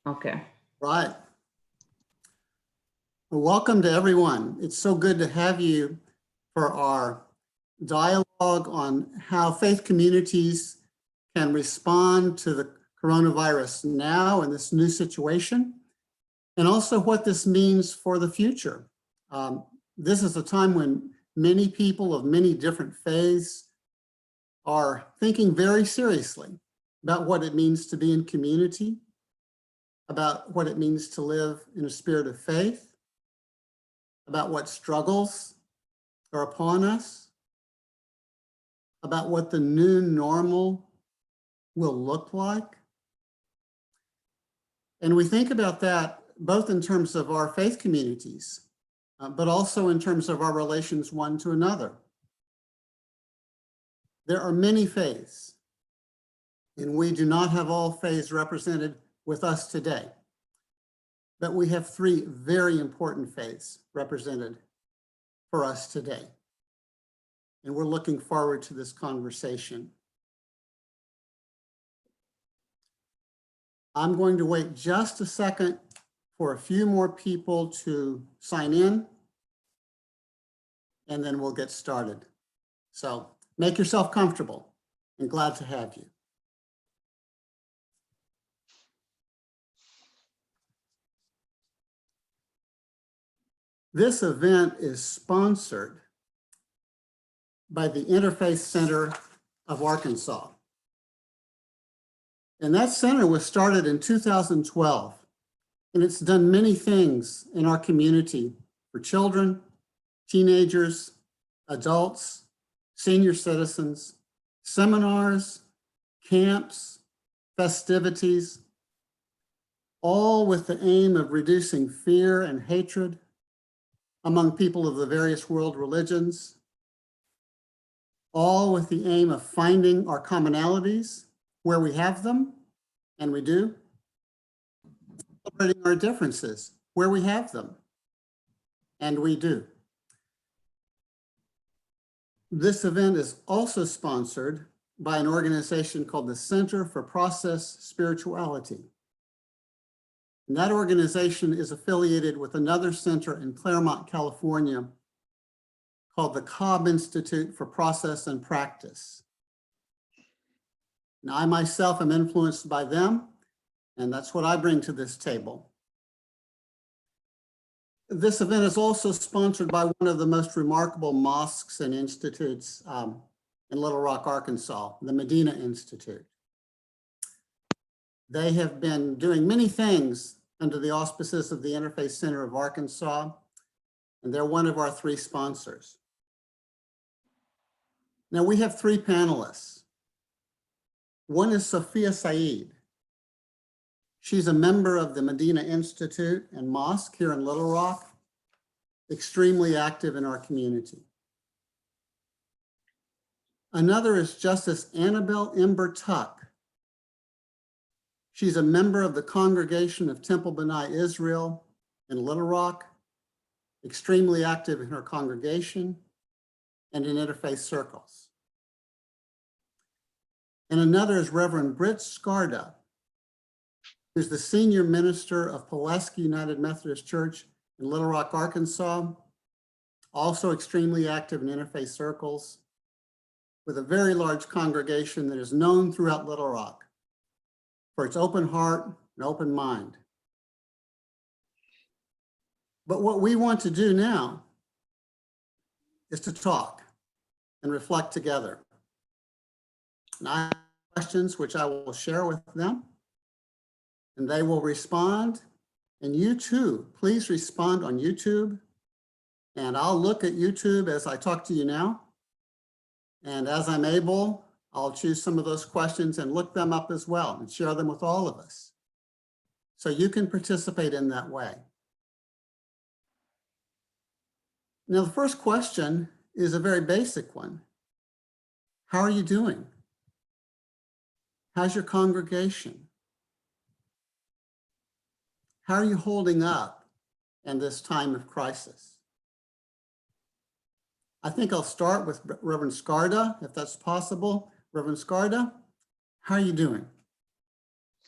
Okay. Right. Well, welcome to everyone. It's so good to have you for our dialogue on how faith communities can respond to the coronavirus now in this new situation, and also what this means for the future. This is a time when many people of many different faiths are thinking very seriously about what it means to be in community, about what it means to live in a spirit of faith, about what struggles are upon us, about what the new normal will look like. And we think about that both in terms of our faith communities, but also in terms of our relations one to another. There are many faiths, and we do not have all faiths represented with us today. But we have three very important faiths represented for us today. And we're looking forward to this conversation. I'm going to wait just a second for a few more people to sign in, and then we'll get started. So make yourself comfortable, and glad to have you. This event is sponsored by the Interfaith Center of Arkansas. And that center was started in 2012, and it's done many things in our community for children, teenagers, adults, senior citizens, seminars, camps, festivities, all with the aim of reducing fear and hatred among people of the various world religions, all with the aim of finding our commonalities where we have them, and we do, celebrating our differences where we have them, and we do. This event is also sponsored by an organization called the Center for Process Spirituality. And that organization is affiliated with another center in Claremont, California, called the Cobb Institute for Process and Practice. Now, I myself am influenced by them, and that's what I bring to this table. This event is also sponsored by one of the most remarkable mosques and institutes in Little Rock, Arkansas, the Medina Institute. They have been doing many things under the auspices of the Interfaith Center of Arkansas, and they're one of our three sponsors. Now, we have three panelists. One is Sophia Saeed. She's a member of the Medina Institute and Mosque here in Little Rock, extremely active in our community. Another is Justice Annabelle Ember Tuck. She's a member of the Congregation of Temple B'nai Israel in Little Rock, extremely active in her congregation and in interfaith circles. And another is Reverend Britt Skarda, who's the senior minister of Pulaski United Methodist Church in Little Rock, Arkansas, also extremely active in interfaith circles, with a very large congregation that is known throughout Little Rock for its open heart and open mind. But what we want to do now is to talk and reflect together. And I have questions which I will share with them, and they will respond. And you too, please respond on YouTube. And I'll look at YouTube as I talk to you now. And as I'm able, I'll choose some of those questions and look them up as well and share them with all of us. So you can participate in that way. Now, the first question is a very basic one. How are you doing? How's your congregation? How are you holding up in this time of crisis? I think I'll start with Reverend Skarda, if that's possible. Reverend Skarda, how are you doing?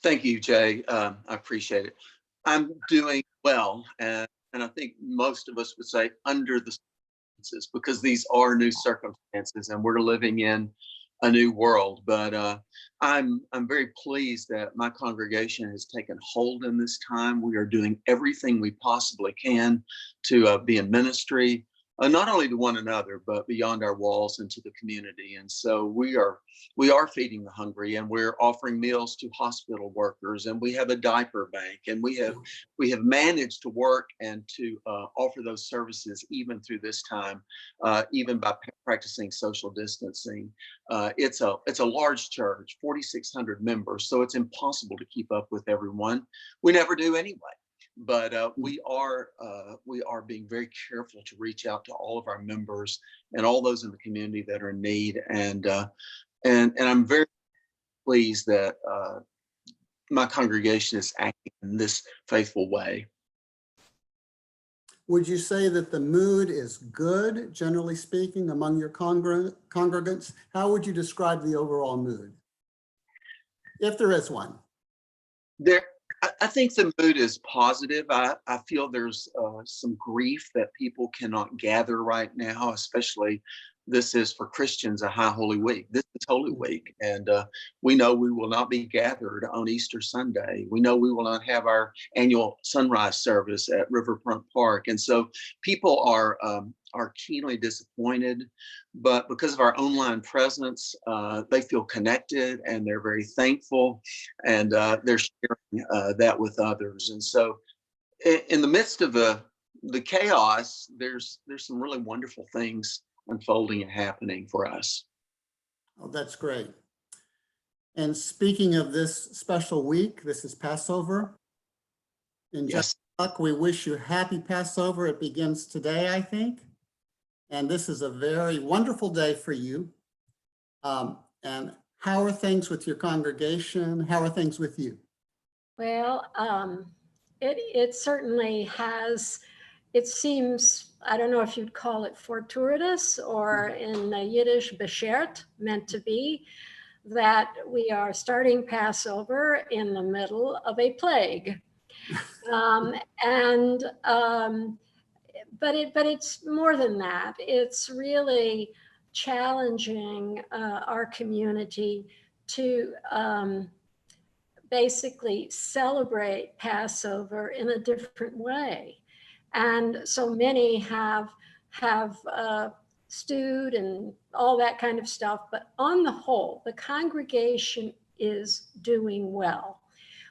Thank you, Jay. I appreciate it. I'm doing well, and I think most of us would say under the circumstances, because these are new circumstances and we're living in a new world. But I'm very pleased that my congregation has taken hold in this time. We are doing everything we possibly can to be in ministry, not only to one another, but beyond our walls and to the community. And so we are feeding the hungry, and we're offering meals to hospital workers, and we have a diaper bank, and we have managed to work and to offer those services even through this time, even by practicing social distancing. It's a large church, 4,600 members, so it's impossible to keep up with everyone. We never do anyway. But we are being very careful to reach out to all of our members and all those in the community that are in need. And I'm very pleased that my congregation is acting in this faithful way. Would you say that the mood is good, generally speaking, among your congregants? How would you describe the overall mood, if there is one? I think the mood is positive. I feel there's some grief that people cannot gather right now, especially this is for Christians a high holy week. This is Holy Week, and we know we will not be gathered on Easter Sunday. We know we will not have our annual sunrise service at Riverfront Park, and so people are keenly disappointed. But because of our online presence, they feel connected and they're very thankful, and they're sharing that with others. And so, in the midst of the chaos, there's some really wonderful things unfolding and happening for us. Oh, that's great. And speaking of this special week, this is Passover. In Yes. luck, we wish you happy Passover. It begins today, I think. And this is a very wonderful day for you. And how are things with your congregation? How are things with you? Well, it certainly has. It seems, I don't know if you'd call it fortuitous, or in Yiddish, beschert, meant to be, that we are starting Passover in the middle of a plague. But it's more than that. It's really challenging our community to basically celebrate Passover in a different way. And so many have stewed and all that kind of stuff. But on the whole, the congregation is doing well.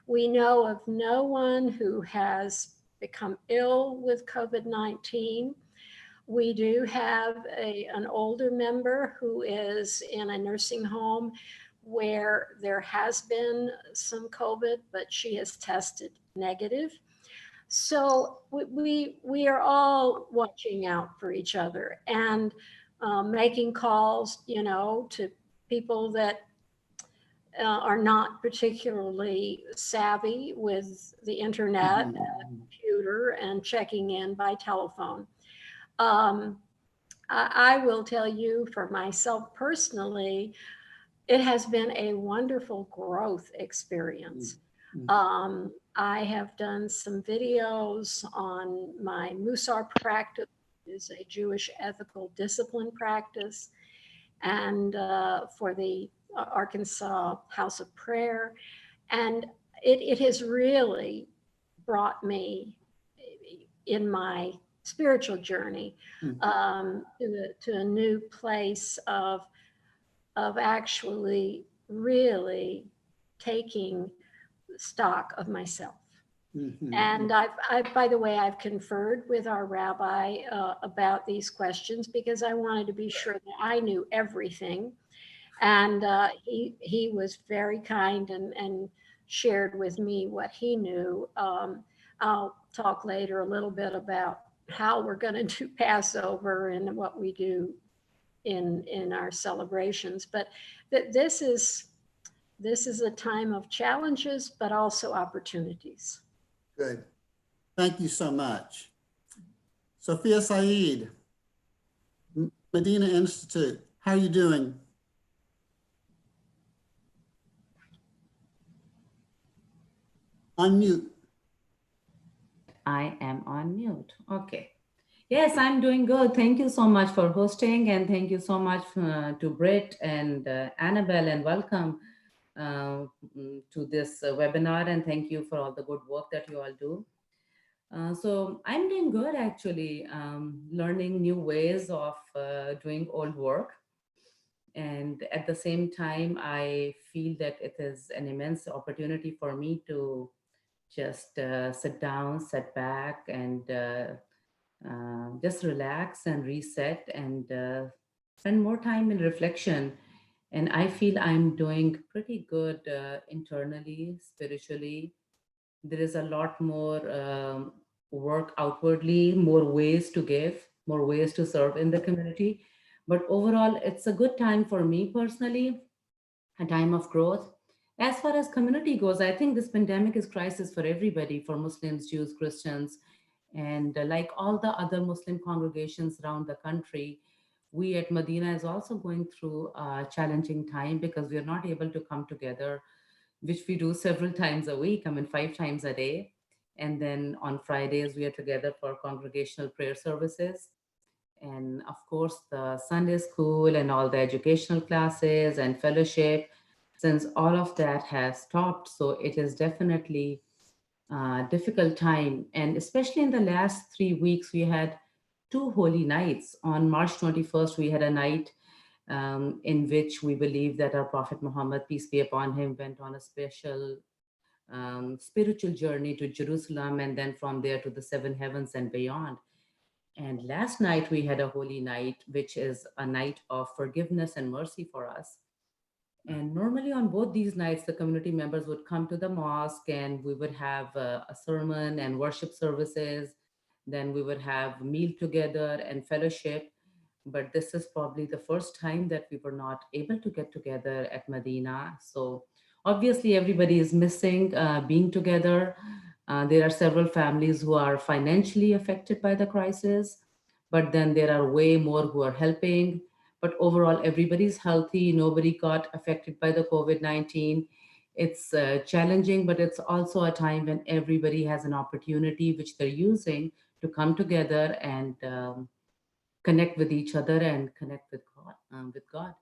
We know of no one who has become ill with COVID-19. We do have an older member who is in a nursing home where there has been some COVID, but she has tested negative. So we are all watching out for each other and making calls, to people that are not particularly savvy with the internet and the computer and checking in by telephone. I will tell you, for myself personally, it has been a wonderful growth experience. I have done some videos on my Musar practice, which is a Jewish ethical discipline practice, and for the Arkansas House of Prayer. And it has really brought me in my spiritual journey to a new place of actually really taking stock of myself. And I've, by the way, I've conferred with our rabbi about these questions, because I wanted to be sure that I knew everything. And he was very kind and shared with me what he knew. I'll talk later a little bit about how we're going to do Passover and what we do in our celebrations. But this is a time of challenges, but also opportunities. Good. Thank you so much. Sophia Saeed, Medina Institute, how are you doing? unmute. I am on mute. Okay. Yes, I'm doing good. Thank you so much for hosting, and thank you so much to Britt and Annabelle, and welcome to this webinar. And thank you for all the good work that you all do. So I'm doing good actually, learning new ways of doing old work. And at the same time, I feel that it is an immense opportunity for me to just sit down, sit back, and just relax and reset and spend more time in reflection. And I feel I'm doing pretty good internally, spiritually. There is a lot more work outwardly, more ways to give, more ways to serve in the community. But overall, it's a good time for me personally, a time of growth. As far as community goes, I think this pandemic is crisis for everybody, for Muslims, Jews, Christians, and like all the other Muslim congregations around the country, we at Medina is also going through a challenging time because we are not able to come together, which we do several times a week. I mean, 5 times a day. And then on Fridays, we are together for congregational prayer services. And of course, the Sunday school and all the educational classes and fellowship, since all of that has stopped. So it is definitely a difficult time. And especially in the last 3 weeks, we had two holy nights. On March 21st, we had a night in which we believe that our Prophet Muhammad, peace be upon him, went on a special spiritual journey to Jerusalem and then from there to the seven heavens and beyond. And last night we had a holy night, which is a night of forgiveness and mercy for us. And normally on both these nights, the community members would come to the mosque and we would have a sermon and worship services. Then we would have meal together and fellowship. But this is probably the first time that we were not able to get together at Medina. So obviously everybody is missing being together. There are several families who are financially affected by the crisis, but then there are way more who are helping. But overall, everybody's healthy. Nobody got affected by the COVID-19. It's challenging, but it's also a time when everybody has an opportunity, which they're using to come together and connect with each other and connect with God. With God.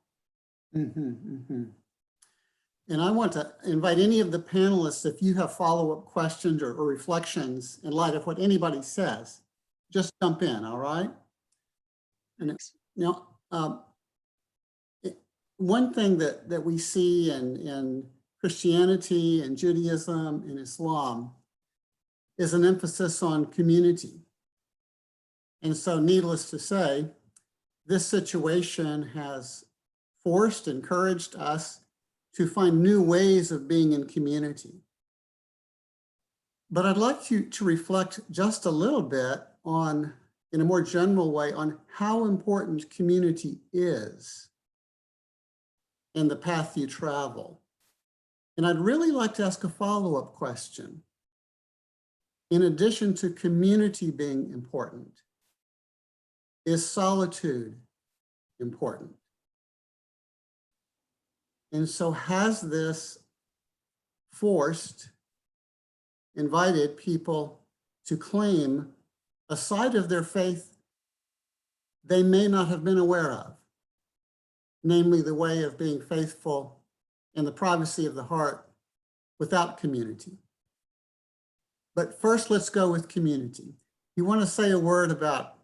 And I want to invite any of the panelists, if you have follow-up questions or reflections in light of what anybody says, just jump in, all right? And now, one thing that we see in Christianity and Judaism and Islam is an emphasis on community. And so needless to say, this situation has forced, encouraged us to find new ways of being in community. But I'd like you to reflect just a little bit on, in a more general way, on how important community is in the path you travel. And I'd really like to ask a follow-up question. In addition to community being important, is solitude important? And so has this invited people to claim a side of their faith they may not have been aware of, namely the way of being faithful in the privacy of the heart without community. But first, let's go with community. You want to say a word about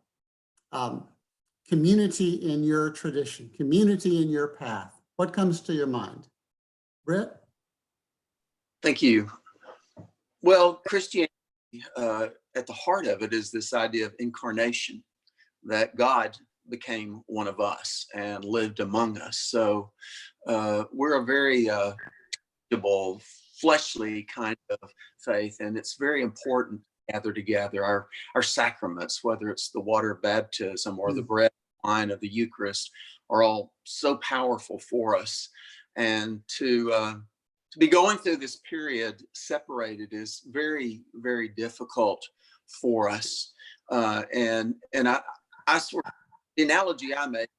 community in your tradition, community in your path. What comes to your mind? Britt? Thank you. Well, Christianity, at the heart of it is this idea of incarnation, that God became one of us and lived among us. So we're a very tangible, fleshly kind of faith, and it's very important to gather together. Our sacraments, whether it's the water of baptism or the bread and wine of the Eucharist, are all so powerful for us. And to be going through this period separated is very, very difficult for us. And I sort of, the analogy I make,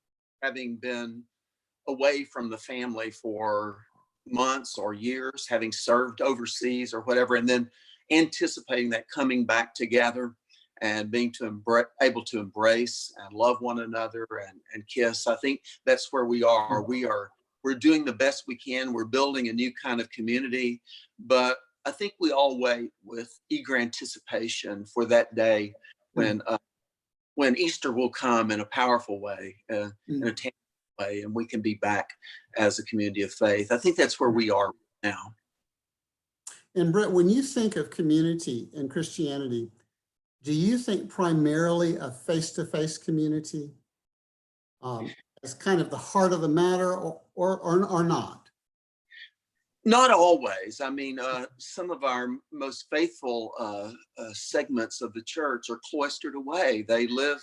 having been away from the family for months or years, having served overseas or whatever, and then anticipating that coming back together and being able to embrace and love one another and kiss. I think that's where we are. We're doing the best we can. We're building a new kind of community, but I think we all wait with eager anticipation for that day when Easter will come in a powerful way, in a tangible way, and we can be back as a community of faith. I think that's where we are now. And Brett, when you think of community and Christianity, do you think primarily a face-to-face community as kind of the heart of the matter, or not? Not always. I mean, some of our most faithful segments of the church are cloistered away. They live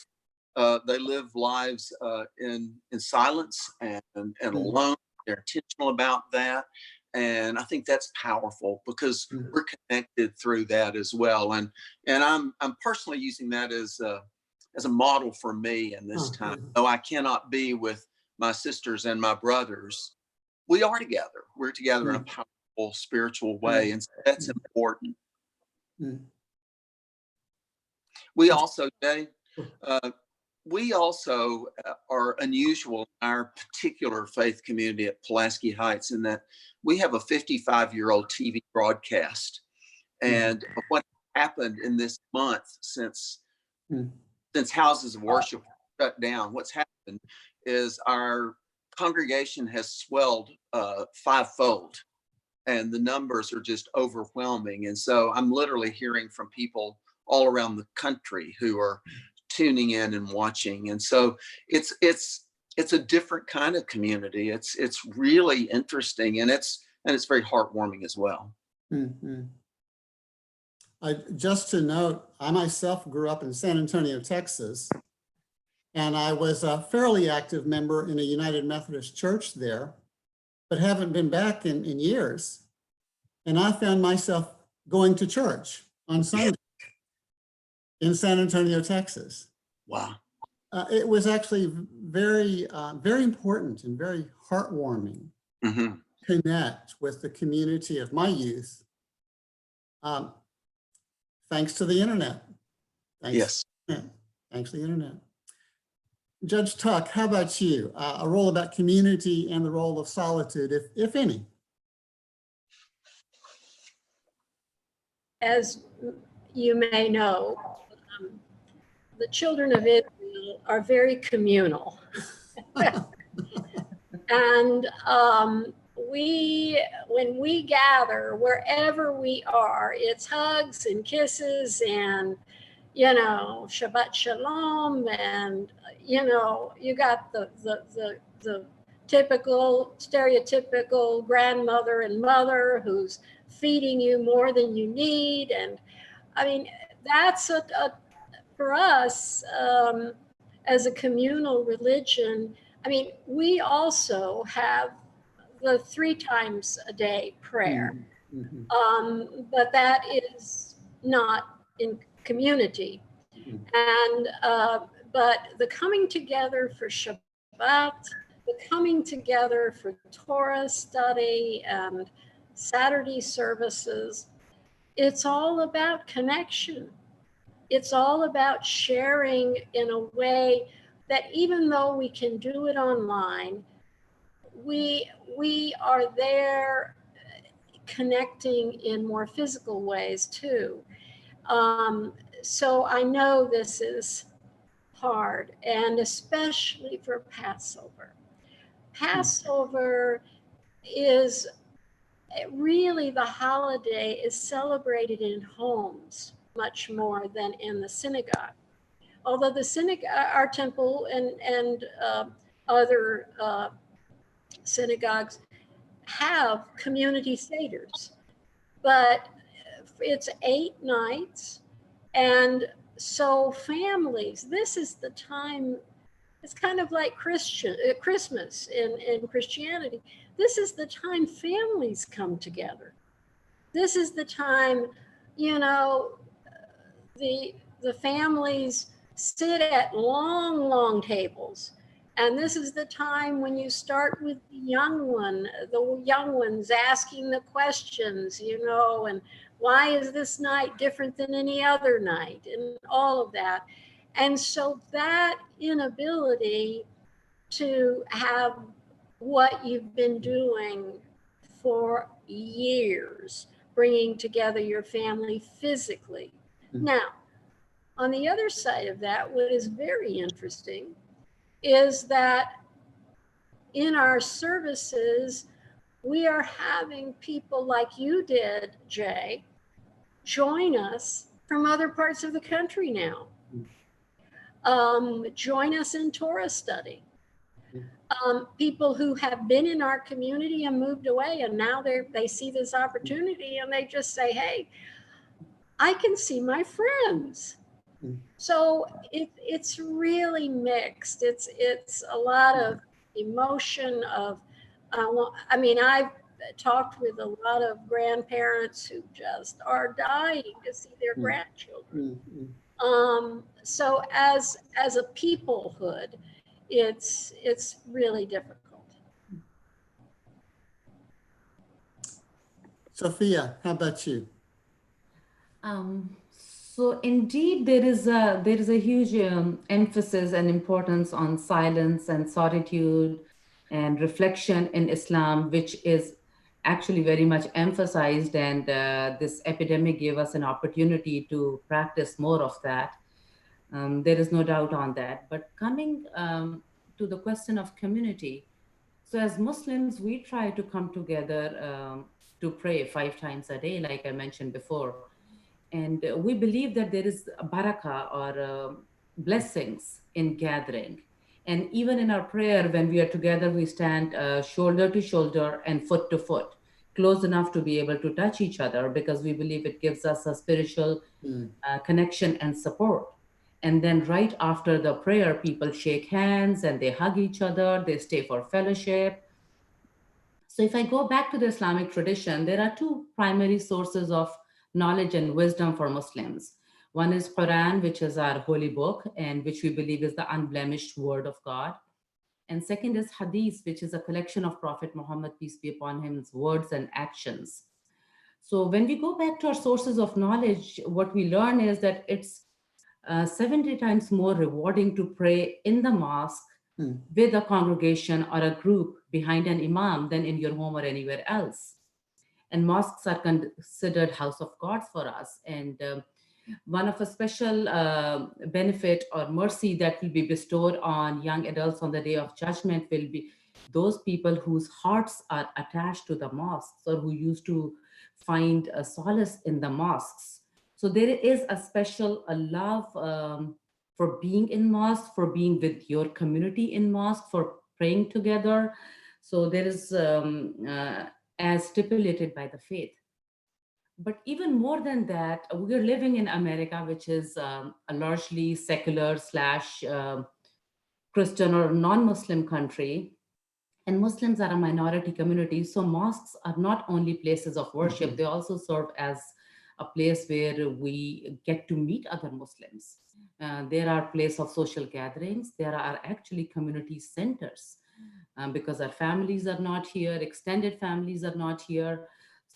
lives in silence and alone. They're intentional about that, and I think that's powerful because we're connected through that as well. And I'm personally using that as a model for me in this time. Though I cannot be with my sisters and my brothers, we are together. We're together in a powerful spiritual way, and so that's important. We also, Jay, we also are unusual in our particular faith community at Pulaski Heights in that we have a 55-year-old TV broadcast. And what happened in this month since houses of worship shut down, what's happened is our congregation has swelled fivefold, and the numbers are just overwhelming. And so I'm literally hearing from people all around the country who are tuning in and watching. And so it's a different kind of community. It's really interesting, and it's very heartwarming as well. Just to note, I myself grew up in San Antonio, Texas, and I was a fairly active member in a United Methodist church there, but haven't been back in years. And I found myself going to church on Sunday in San Antonio, Texas. Wow. It was actually very, very important and very heartwarming to connect with the community of my youth, thanks to the internet. Thanks to the internet. Judge Tuck, how about you? A role about community and the role of solitude, if any. As you may know, the children of Israel are very communal. And when we gather, wherever we are, it's hugs and kisses and, Shabbat Shalom, and, you got the typical, stereotypical grandmother and mother who's feeding you more than you need. And I mean, that's for us, as a communal religion, I mean, we also have the 3 times a day prayer, but that is not in community. And but the coming together for Shabbat, the coming together for Torah study and Saturday services, it's all about connection. It's all about sharing in a way that even though we can do it online, we are there connecting in more physical ways too. So I know this is hard, and especially for Passover. Passover is really, the holiday is celebrated in homes much more than in the synagogue. Although the synagogue, our temple and other synagogues have community seders, but it's 8 nights. And so families, this is the time, it's kind of like Christmas in Christianity. This is the time families come together. This is the time, the families sit at long tables And this is the time when you start with the young ones asking the questions, and why is this night different than any other night, and all of that. And so that inability to have what you've been doing for years, bringing together your family physically. Now, on the other side of that, what is very interesting is that in our services, we are having people like you did, Jay, join us from other parts of the country now. Join us in Torah study. People who have been in our community and moved away, and now they see this opportunity and they just say, hey, I can see my friends. So it's really mixed. It's a lot of emotion of, I've talked with a lot of grandparents who just are dying to see their grandchildren. So as a peoplehood, it's really difficult. Sophia, how about you? So indeed, there is a huge emphasis and importance on silence and solitude and reflection in Islam, which is actually very much emphasized. And this epidemic gave us an opportunity to practice more of that. There is no doubt on that. But coming to the question of community, so as Muslims, we try to come together to pray 5 times a day, like I mentioned before. And we believe that there is a barakah or blessings in gathering. And even in our prayer, when we are together, we stand shoulder to shoulder and foot to foot, close enough to be able to touch each other, because we believe it gives us a spiritual connection and support. And then right after the prayer, people shake hands and they hug each other, they stay for fellowship. So if I go back to the Islamic tradition, there are 2 primary sources of knowledge and wisdom for Muslims. One is Quran, which is our holy book, and which we believe is the unblemished word of God. And second is Hadith, which is a collection of Prophet Muhammad, peace be upon him's words and actions. So when we go back to our sources of knowledge, what we learn is that it's 70 times more rewarding to pray in the mosque with a congregation or a group behind an imam than in your home or anywhere else. And mosques are considered house of God for us. And one of a special benefit or mercy that will be bestowed on young adults on the day of judgment will be those people whose hearts are attached to the mosques or who used to find a solace in the mosques. So there is a special love for being in mosque, for being with your community in mosque, for praying together. So there is, as stipulated by the faith. But even more than that, we're living in America, which is a largely secular / Christian or non-Muslim country. And Muslims are a minority community. So mosques are not only places of worship, they also serve as a place where we get to meet other Muslims. There are places of social gatherings. There are actually community centers because our families are not here, extended families are not here.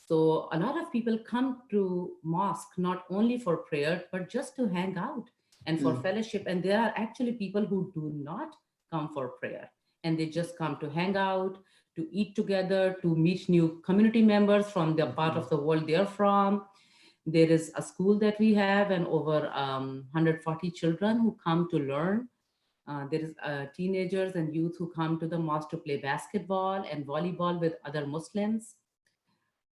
So a lot of people come to mosque not only for prayer, but just to hang out and for fellowship. And there are actually people who do not come for prayer, and they just come to hang out, to eat together, to meet new community members from the part of the world they're from. There is a school that we have, and over 140 children who come to learn. There is teenagers and youth who come to the mosque to play basketball and volleyball with other Muslims.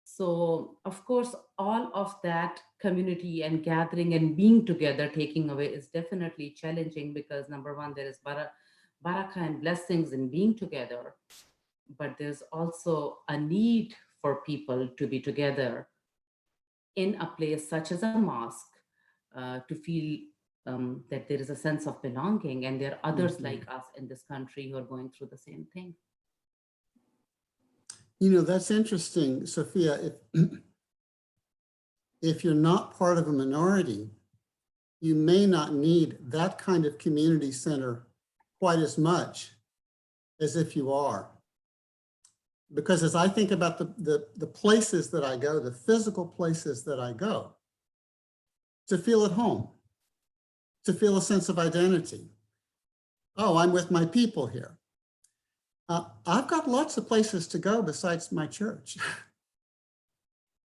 So, of course, all of that community and gathering and being together, taking away, is definitely challenging because, number one, there is barakah and blessings in being together, but there's also a need for people to be together in a place such as a mosque to feel that there is a sense of belonging, and there are others like us in this country who are going through the same thing. You know, that's interesting, Sophia. If you're not part of a minority, you may not need that kind of community center quite as much as if you are. Because as I think about the places that I go, the physical places that I go, to feel at home, to feel a sense of identity. Oh, I'm with my people here. I've got lots of places to go besides my church.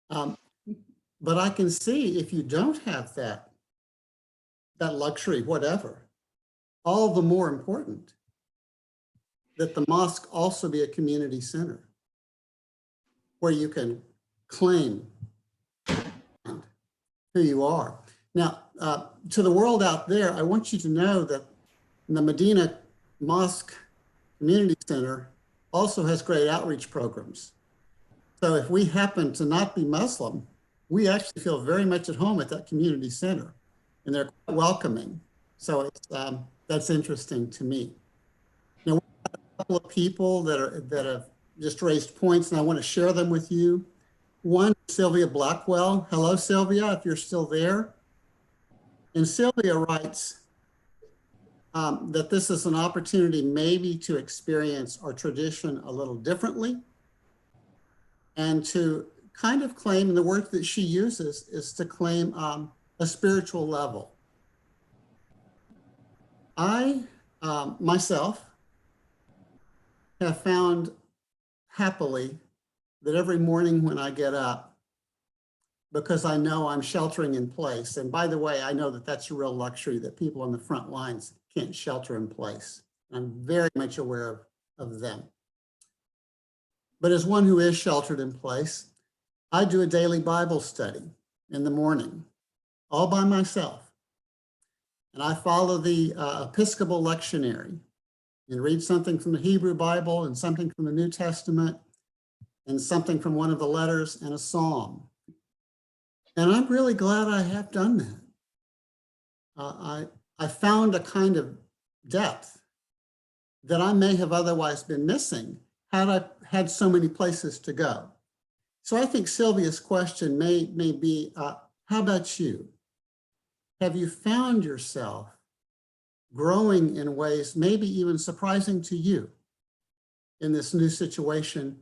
But I can see if you don't have that luxury, whatever, all the more important that the mosque also be a community center where you can claim who you are. Now, to the world out there, I want you to know that the Medina Mosque Community Center also has great outreach programs. So if we happen to not be Muslim, we actually feel very much at home at that community center, and they're quite welcoming. So it's, that's interesting to me. Now, we have a couple of people that have just raised points, and I want to share them with you. One, Sylvia Blackwell. Hello, Sylvia, if you're still there. And Sylvia writes that this is an opportunity maybe to experience our tradition a little differently and to kind of claim, and the word that she uses is to claim a spiritual level. I, myself, have found happily that every morning when I get up, because I know I'm sheltering in place, and by the way, I know that that's a real luxury that people on the front lines can't shelter in place. I'm very much aware of them. But as one who is sheltered in place, I do a daily Bible study in the morning, all by myself. And I follow the Episcopal lectionary and read something from the Hebrew Bible and something from the New Testament and something from one of the letters and a psalm. And I'm really glad I have done that. I found a kind of depth that I may have otherwise been missing had I had so many places to go. So I think Sylvia's question may be, how about you? Have you found yourself growing in ways maybe even surprising to you in this new situation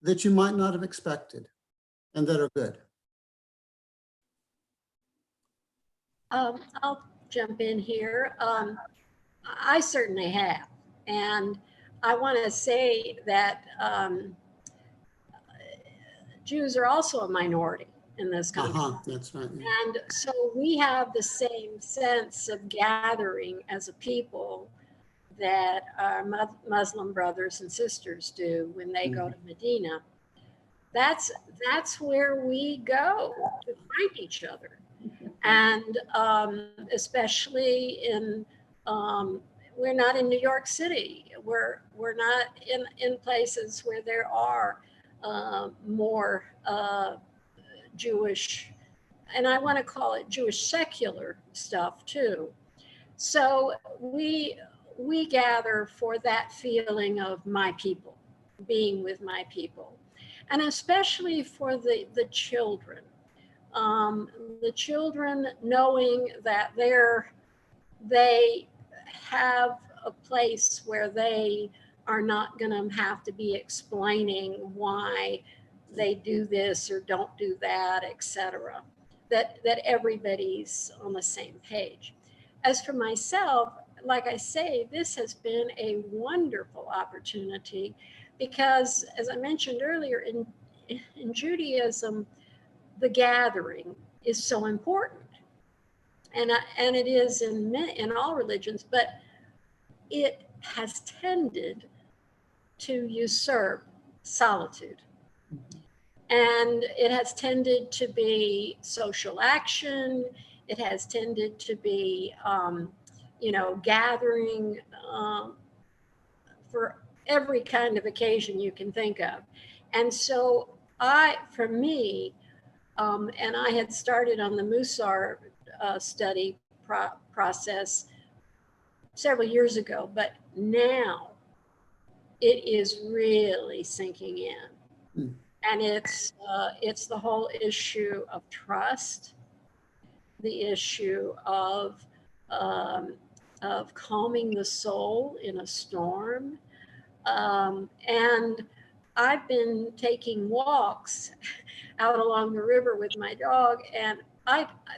that you might not have expected and that are good? I'll jump in here. I certainly have. And I want to say that Jews are also a minority in this country. That's right. Yeah. And so we have the same sense of gathering as a people that our Muslim brothers and sisters do when they go to Medina. That's where we go to find each other. And especially in, we're not in New York City. We're not in places where there are more Jewish, and I want to call it Jewish secular stuff too. So we gather for that feeling of my people, being with my people, and especially for the children. The children knowing that they have a place where they are not going to have to be explaining why they do this or don't do that, etc. That everybody's on the same page. As for myself, like I say, this has been a wonderful opportunity because, as I mentioned earlier, in Judaism, the gathering is so important, and it is in all religions, but it has tended to usurp solitude, and it has tended to be social action. It has tended to be, gathering for every kind of occasion you can think of, and so for me. And I had started on the Musar study process several years ago, but now it is really sinking in. And it's the whole issue of trust, the issue of calming the soul in a storm, And I've been taking walks out along the river with my dog, and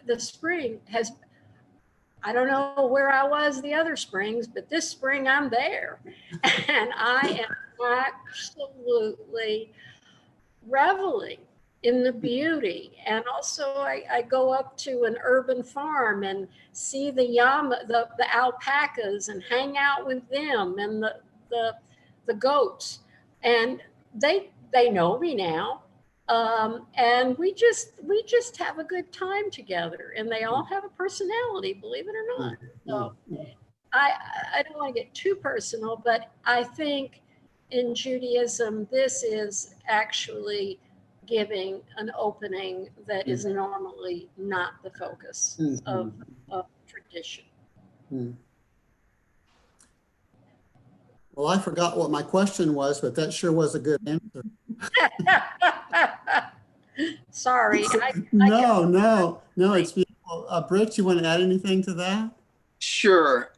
the spring has, I don't know where I was the other springs, but this spring I'm there. And I am absolutely reveling in the beauty. And also I go up to an urban farm and see the alpacas and hang out with them, and the goats. And they know me now. And we just have a good time together, and they all have a personality, believe it or not. So I don't want to get too personal, but I think in Judaism, this is actually giving an opening that is normally not the focus of tradition. Well, I forgot what my question was, but that sure was a good answer. Sorry. No, it's beautiful. Britt, you want to add anything to that? Sure.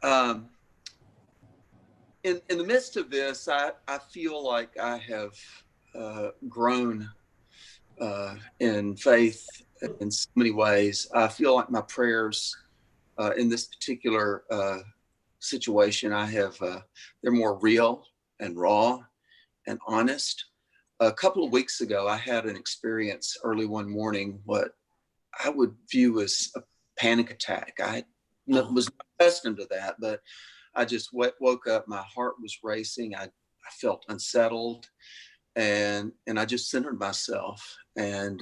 In the midst of this, I feel like I have grown in faith in so many ways. I feel like my prayers in this particular situation, they're more real and raw and honest. A couple of weeks ago, I had an experience early one morning, what I would view as a panic attack. I was not accustomed to that, but I just woke up, my heart was racing. I felt unsettled, and I just centered myself and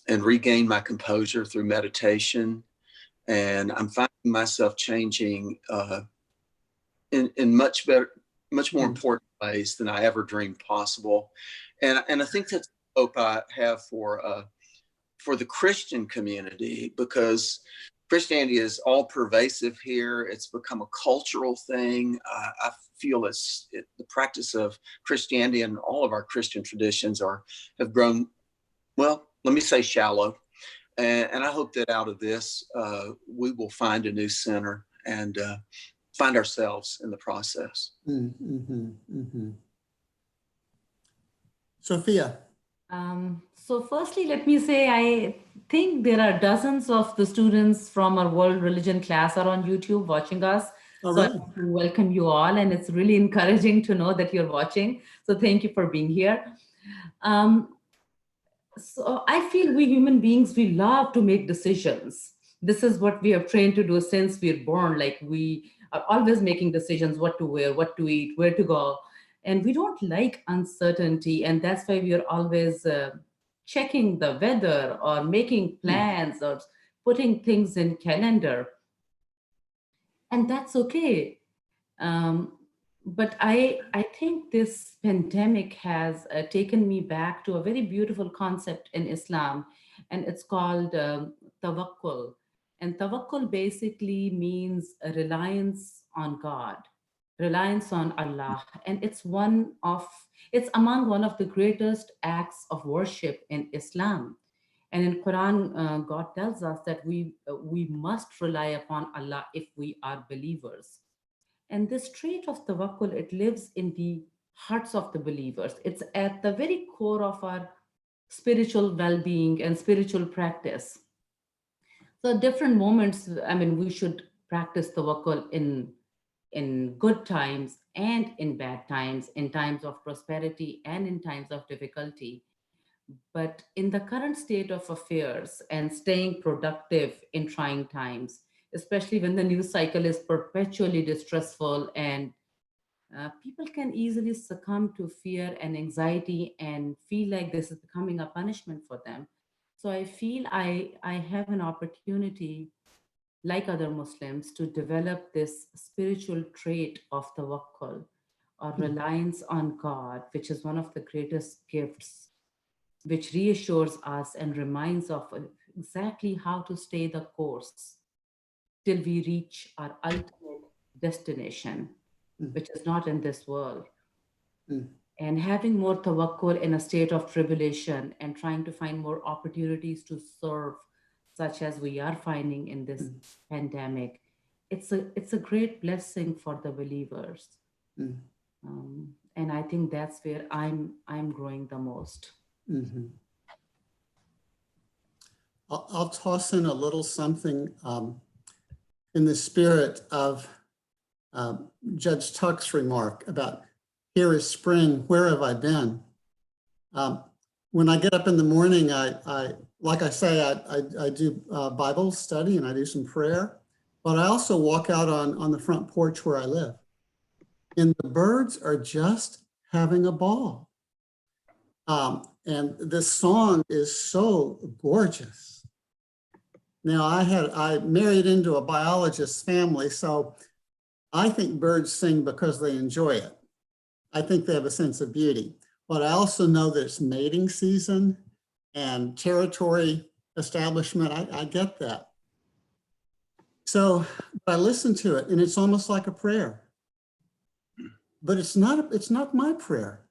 regained my composure through meditation. And I'm finding myself changing in much more important ways than I ever dreamed possible. And I think that's the hope I have for the Christian community, because Christianity is all pervasive here. It's become a cultural thing. I feel the practice of Christianity and all of our Christian traditions have grown, well, let me say shallow. And I hope that out of this, we will find a new center and find ourselves in the process. Sophia. So firstly, let me say, I think there are dozens of the students from our world religion class are on YouTube watching us. All so right. I want to welcome you all, and it's really encouraging to know that you're watching. So thank you for being here. So I feel we human beings, we love to make decisions. This is what we have trained to do since we're born. Like, we are always making decisions, what to wear, what to eat, where to go. And we don't like uncertainty. And that's why we are always checking the weather or making plans or putting things in calendar. And that's okay. But I think this pandemic has taken me back to a very beautiful concept in Islam, and it's called tawakkul. And tawakkul basically means a reliance on God, reliance on Allah. And it's among one of the greatest acts of worship in Islam. And in Quran, God tells us that we must rely upon Allah if we are believers. And this trait of tawakkul, it lives in the hearts of the believers. It's at the very core of our spiritual well-being and spiritual practice. So different moments, I mean, we should practice tawakkul in good times and in bad times, in times of prosperity and in times of difficulty. But in the current state of affairs and staying productive in trying times, especially when the news cycle is perpetually distressful, and people can easily succumb to fear and anxiety and feel like this is becoming a punishment for them. So I feel I have an opportunity, like other Muslims, to develop this spiritual trait of tawakkul, or reliance on God, which is one of the greatest gifts, which reassures us and reminds of exactly how to stay the course till we reach our ultimate destination, which is not in this world. And having more tawakkul in a state of tribulation and trying to find more opportunities to serve, such as we are finding in this pandemic, it's a great blessing for the believers. And I think that's where I'm growing the most. Mhm. I'll toss in a little something in the spirit of Judge Tuck's remark about here is spring, where have I been? When I get up in the morning, I like I say, I do Bible study and I do some prayer, but I also walk out on the front porch where I live. And the birds are just having a ball. And this song is so gorgeous. Now I married into a biologist's family, so I think birds sing because they enjoy it. I think they have a sense of beauty, but I also know that it's mating season and territory establishment. I get that. So I listen to it and it's almost like a prayer, but it's not my prayer.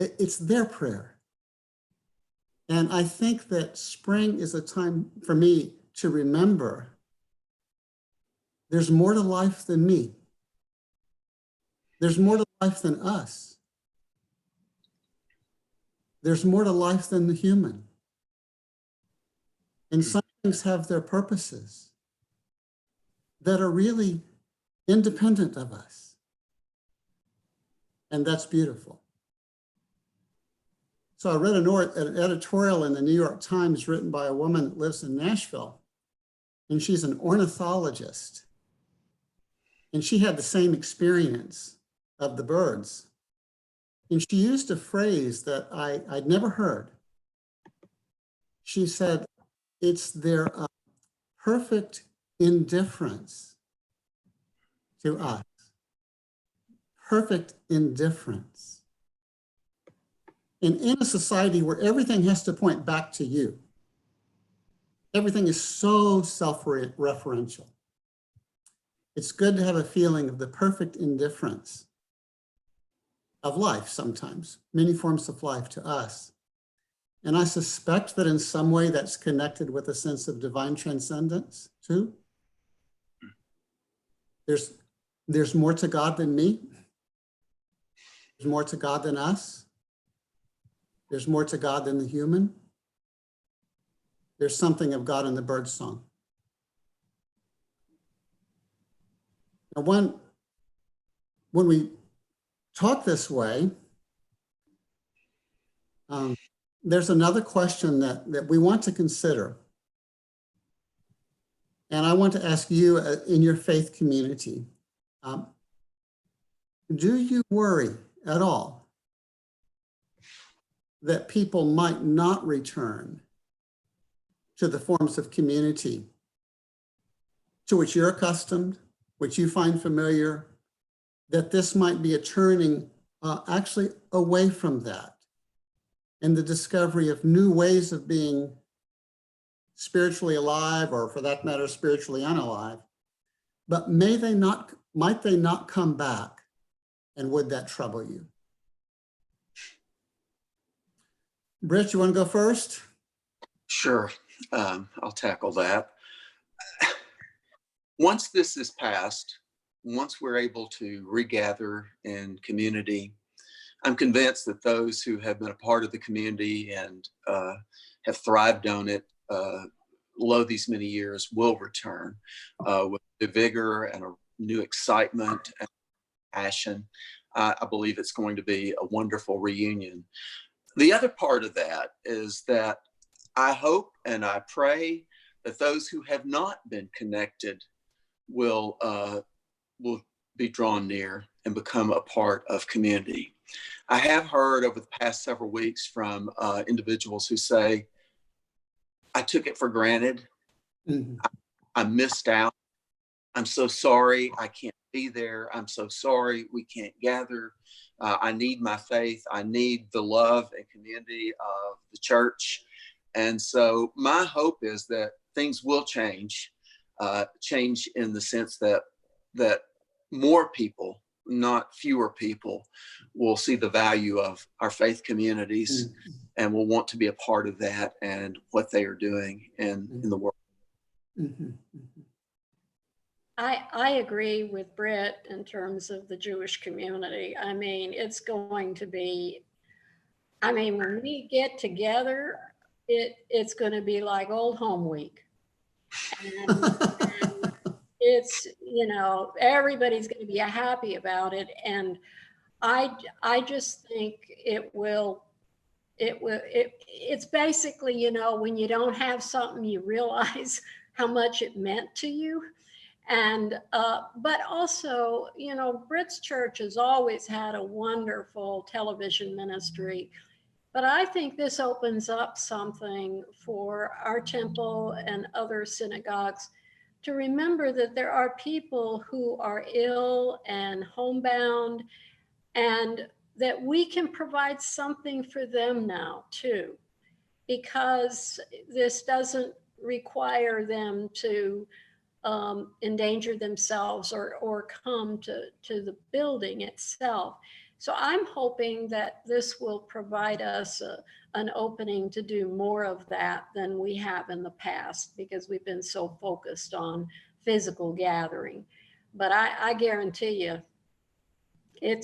It's their prayer. And I think that spring is a time for me to remember there's more to life than me. There's more to life than us. There's more to life than the human. And some things have their purposes that are really independent of us. And that's beautiful. So I read an editorial in the New York Times written by a woman that lives in Nashville, and she's an ornithologist. And she had the same experience of the birds. And she used a phrase that I'd never heard. She said, it's their perfect indifference to us. Perfect indifference. And in a society where everything has to point back to you, everything is so self-referential. It's good to have a feeling of the perfect indifference of life sometimes, many forms of life to us. And I suspect that in some way that's connected with a sense of divine transcendence too. There's more to God than me. There's more to God than us. There's more to God than the human. There's something of God in the bird song. Now, when we talk this way, there's another question that we want to consider. And I want to ask you in your faith community, do you worry at all that people might not return to the forms of community to which you're accustomed, which you find familiar, that this might be a turning actually away from that and the discovery of new ways of being spiritually alive, or for that matter, spiritually unalive? But might they not come back, and would that trouble you? Britt, you want to go first? Sure, I'll tackle that. Once this is passed, once we're able to regather in community, I'm convinced that those who have been a part of the community and have thrived on it lo these many years will return with the vigor and a new excitement and passion. I believe it's going to be a wonderful reunion. The other part of that is that I hope and I pray that those who have not been connected will be drawn near and become a part of community. I have heard over the past several weeks from individuals who say, I took it for granted. Mm-hmm. I missed out. I'm so sorry I can't be there. I'm so sorry we can't gather. I need my faith. I need the love and community of the church. And so my hope is that things will change in the sense that more people, not fewer people, will see the value of our faith communities and will want to be a part of that and what they are doing in the world. Mm-hmm. Mm-hmm. I agree with Britt in terms of the Jewish community. I mean, it's going to be, I mean, when we get together, it's going to be like old home week. And it's, you know, everybody's going to be happy about it. And I just think it's basically, you know, when you don't have something, you realize how much it meant to you. And, but also, you know, Britt's church has always had a wonderful television ministry. But I think this opens up something for our temple and other synagogues to remember that there are people who are ill and homebound, and that we can provide something for them now too, because this doesn't require them to endanger themselves or come to the building itself. So I'm hoping that this will provide us an opening to do more of that than we have in the past, because we've been so focused on physical gathering. But I guarantee you,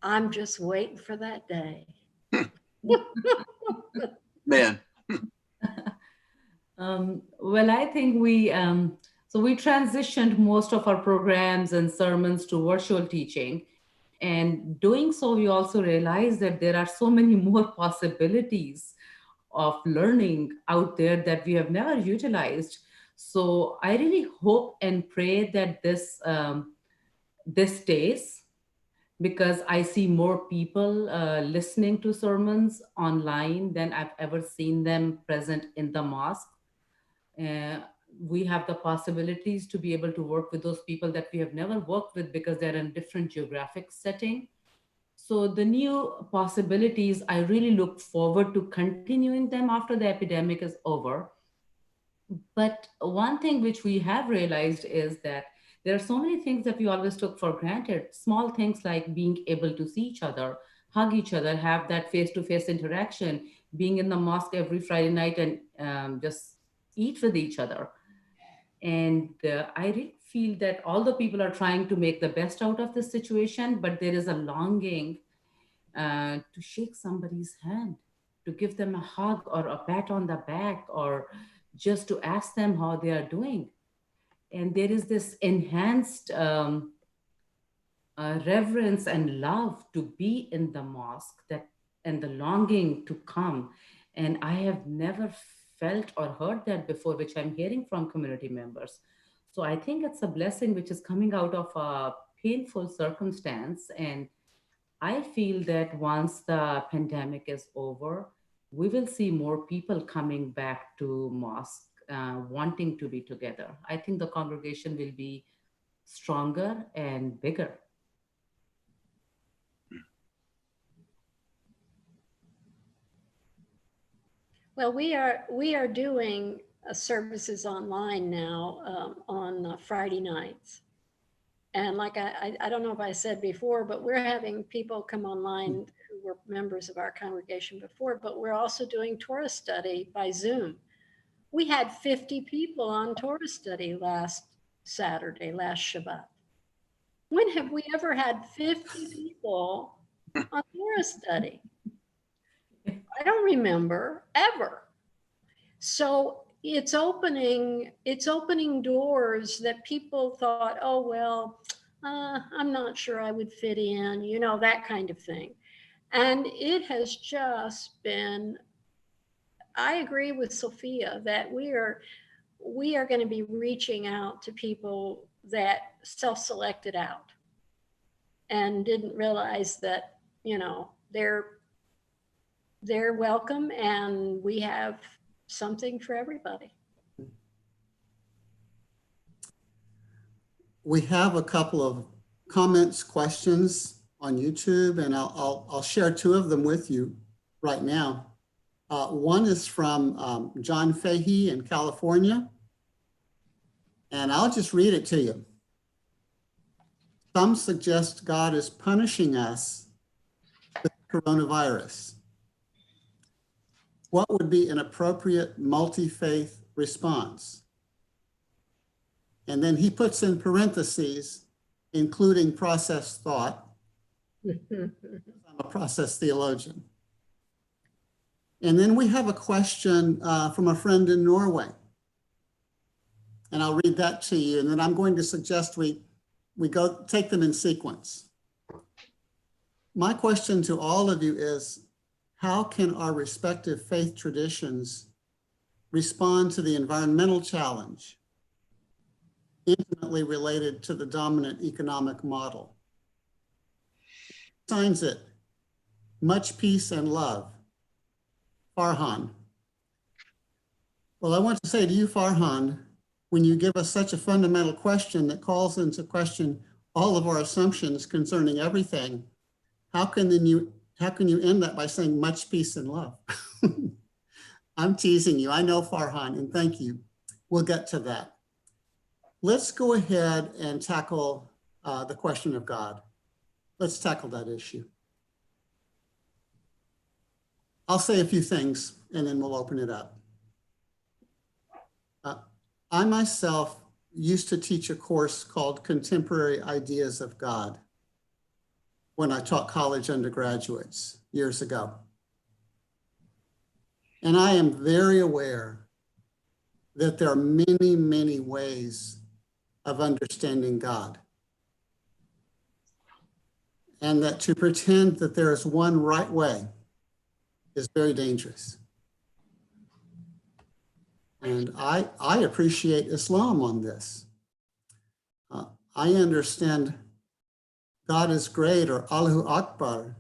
I'm just waiting for that day. Man, Well, I think we transitioned most of our programs and sermons to virtual teaching. And doing so, we also realized that there are so many more possibilities of learning out there that we have never utilized. So I really hope and pray that this stays, because I see more people listening to sermons online than I've ever seen them present in the mosque. Uh, we have the possibilities to be able to work with those people that we have never worked with because they're in a different geographic setting. So the new possibilities, I really look forward to continuing them after the epidemic is over. But one thing which we have realized is that there are so many things that we always took for granted. Small things like being able to see each other, hug each other, have that face to face interaction, being in the mosque every Friday night and just eat with each other. And I really feel that all the people are trying to make the best out of this situation, but there is a longing to shake somebody's hand, to give them a hug or a pat on the back, or just to ask them how they are doing. And there is this enhanced reverence and love to be in the mosque, that and the longing to come. And I have never felt or heard that before, which I'm hearing from community members. So I think it's a blessing which is coming out of a painful circumstance. And I feel that once the pandemic is over, we will see more people coming back to mosque, wanting to be together. I think the congregation will be stronger and bigger. Well, we are doing services online now on Friday nights. And like I don't know if I said before, but we're having people come online who were members of our congregation before, but we're also doing Torah study by Zoom. We had 50 people on Torah study last Saturday, last Shabbat. When have we ever had 50 people on Torah study? I don't remember ever. So it's opening doors that people thought, oh, well, I'm not sure I would fit in, you know, that kind of thing. And it has just been, I agree with Sophia that we are going to be reaching out to people that self-selected out and didn't realize that, you know, they're welcome, and we have something for everybody. We have a couple of comments, questions on YouTube, and I'll share two of them with you right now. One is from John Fahey in California, and I'll just read it to you. Some suggest God is punishing us with coronavirus. What would be an appropriate multi-faith response? And then he puts in parentheses, including process thought. I'm a process theologian. And then we have a question from a friend in Norway. And I'll read that to you. And then I'm going to suggest we go take them in sequence. My question to all of you is, how can our respective faith traditions respond to the environmental challenge intimately related to the dominant economic model? Signs it, much peace and love. Farhan. Well, I want to say to you, Farhan, when you give us such a fundamental question that calls into question all of our assumptions concerning everything, how can you end that by saying much peace and love? I'm teasing you. I know, Farhan, and thank you. We'll get to that. Let's go ahead and tackle the question of God. Let's tackle that issue. I'll say a few things and then we'll open it up. I myself used to teach a course called Contemporary Ideas of God when I taught college undergraduates years ago. And I am very aware that there are many, many ways of understanding God. And that to pretend that there is one right way is very dangerous. And I appreciate Islam on this. I understand God is great, or Allahu Akbar,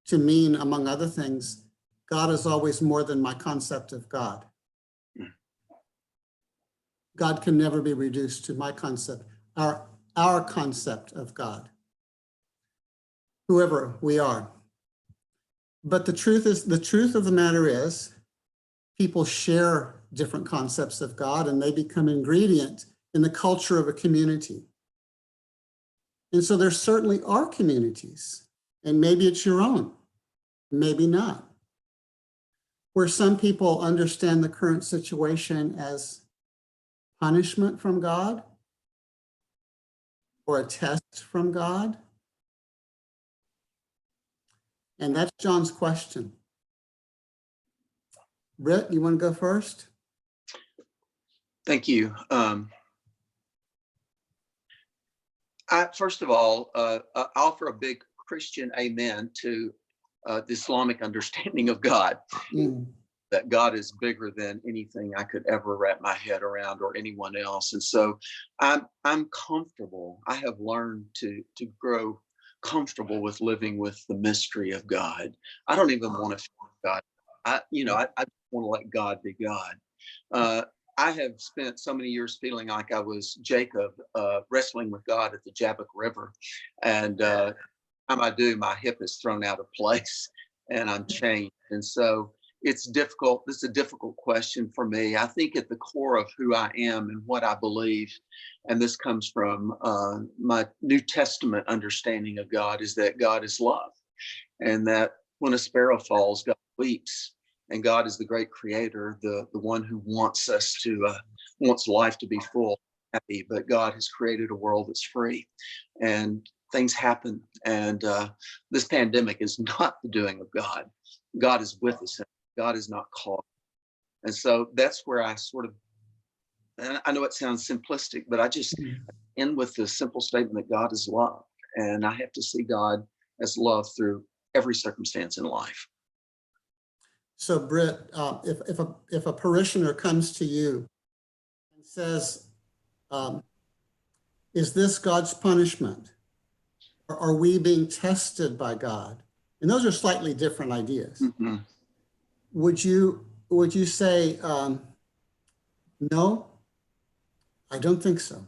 to mean, among other things, God is always more than my concept of God. God can never be reduced to my concept, our concept of God, whoever we are. But the truth of the matter is, people share different concepts of God and they become ingredient in the culture of a community. And so there certainly are communities, and maybe it's your own, maybe not, where some people understand the current situation as punishment from God or a test from God. And that's John's question. Britt, you want to go first? Thank you. First of all, I offer a big Christian amen to the Islamic understanding of God, that God is bigger than anything I could ever wrap my head around or anyone else. And so I'm comfortable. I have learned to grow comfortable with living with the mystery of God. I don't even want to feel God. I just want to let God be God. I have spent so many years feeling like I was Jacob wrestling with God at the Jabbok River. And time I do, my hip is thrown out of place and I'm changed. And so it's difficult. This is a difficult question for me. I think at the core of who I am and what I believe, and this comes from my New Testament understanding of God, is that God is love. And that when a sparrow falls, God weeps. And God is the great creator, the one who wants us to, wants life to be full, happy, but God has created a world that's free. And things happen. And this pandemic is not the doing of God. God is with us. God is not caught. And so that's where I sort of, and I know it sounds simplistic, but I just end with the simple statement that God is love. And I have to see God as love through every circumstance in life. So Britt, if a parishioner comes to you and says, is this God's punishment? Or are we being tested by God? And those are slightly different ideas. Mm-hmm. Would you say, no, I don't think so?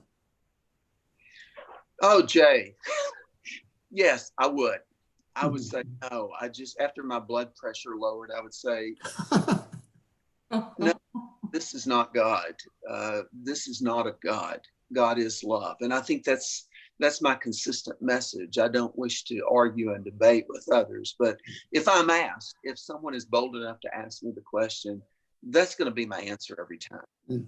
Oh, Jay, yes, I would. I would say no. I just, after my blood pressure lowered, I would say, no, this is not God. This is not a God. God is love. And I think that's my consistent message. I don't wish to argue and debate with others, but if I'm asked, if someone is bold enough to ask me the question, that's going to be my answer every time.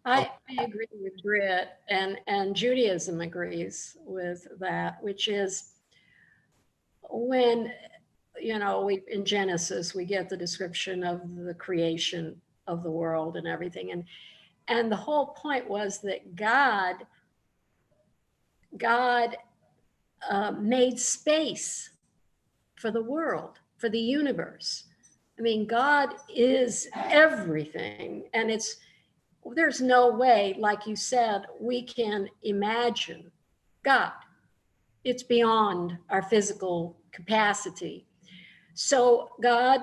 I agree with Britt, and Judaism agrees with that, which is when, we in Genesis, we get the description of the creation of the world and everything. And the whole point was that God made space for the world, for the universe. I mean, God is everything, and there's no way, like you said, we can imagine God. It's beyond our physical capacity. So God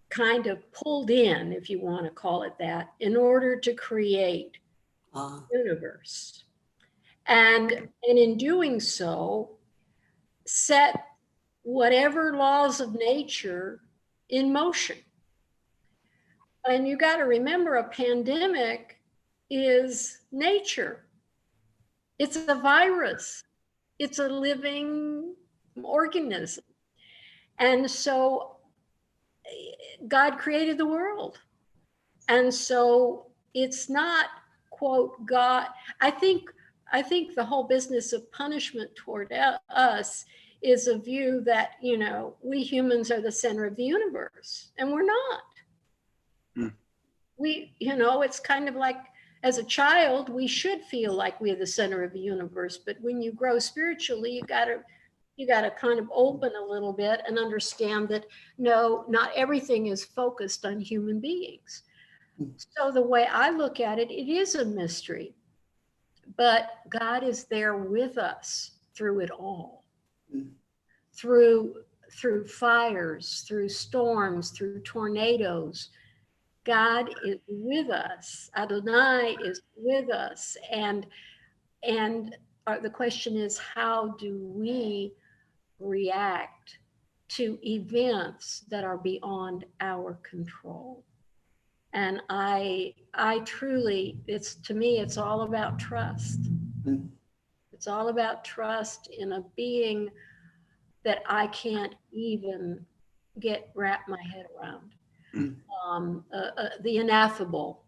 kind of pulled in, if you want to call it that, in order to create the universe. And in doing so, set whatever laws of nature in motion. And you got to remember, a pandemic is nature. It's a virus. It's a living organism. And so God created the world. And so it's not, quote, God. I think the whole business of punishment toward us is a view that, we humans are the center of the universe, and we're not. It's kind of like, as a child, we should feel like we're the center of the universe, but when you grow spiritually, you got to kind of open a little bit and understand that no, not everything is focused on human beings. So the way I look at it, it is a mystery, but God is there with us through it all, through fires, through storms, through tornadoes. God is with us. Adonai is with us. And the question is, how do we react to events that are beyond our control? And I truly, to me, it's all about trust. It's all about trust in a being that I can't even wrap my head around. The ineffable.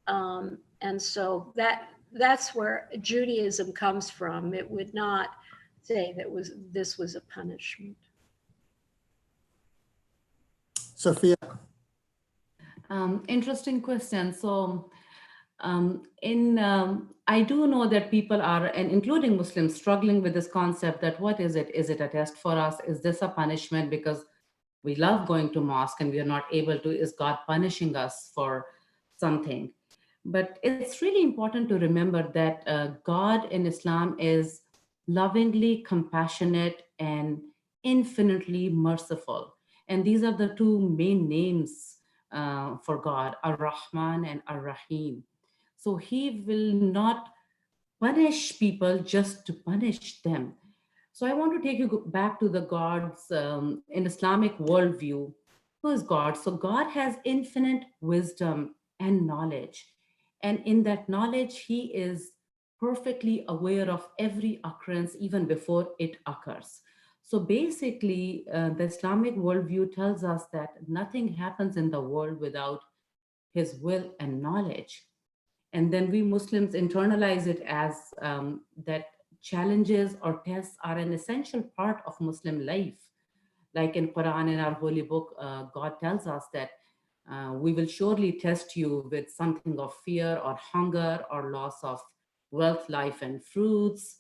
And so that's where Judaism comes from. It would not say that this was a punishment. Sophia. Interesting question. So I do know that people are, and including Muslims, struggling with this concept that what is it? Is it a test for us? Is this a punishment because we love going to mosque and we are not able to? Is God punishing us for something? But it's really important to remember that God in Islam is lovingly compassionate and infinitely merciful. And these are the two main names for God, Ar-Rahman and Ar-Rahim. So he will not punish people just to punish them. So I want to take you back to the God's in Islamic worldview. Who is God? So God has infinite wisdom and knowledge. And in that knowledge, he is perfectly aware of every occurrence even before it occurs. So basically, the Islamic worldview tells us that nothing happens in the world without his will and knowledge. And then we Muslims internalize it as that challenges or tests are an essential part of Muslim life. Like in Quran, in our holy book, God tells us that we will surely test you with something of fear or hunger or loss of wealth, life, and fruits.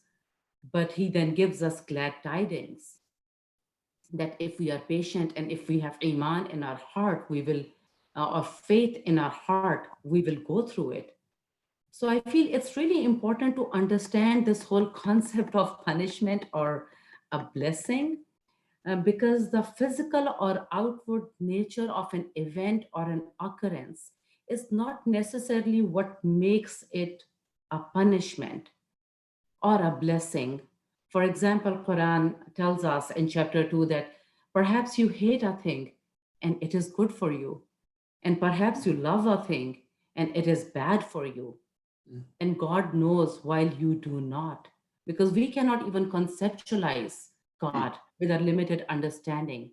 But he then gives us glad tidings that if we are patient and if we have iman in our heart, we will, or faith in our heart, we will go through it. So I feel it's really important to understand this whole concept of punishment or a blessing, because the physical or outward nature of an event or an occurrence is not necessarily what makes it a punishment or a blessing. For example, Quran tells us in chapter 2 that perhaps you hate a thing and it is good for you, and perhaps you love a thing and it is bad for you. And God knows while you do not, because we cannot even conceptualize God with our limited understanding.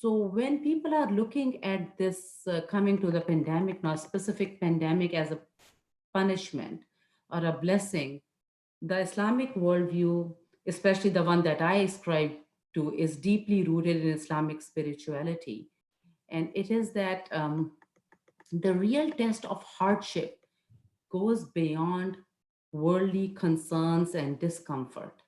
So when people are looking at this coming to the pandemic, now specific pandemic as a punishment or a blessing, the Islamic worldview, especially the one that I ascribe to, is deeply rooted in Islamic spirituality. And it is that the real test of hardship goes beyond worldly concerns and discomfort.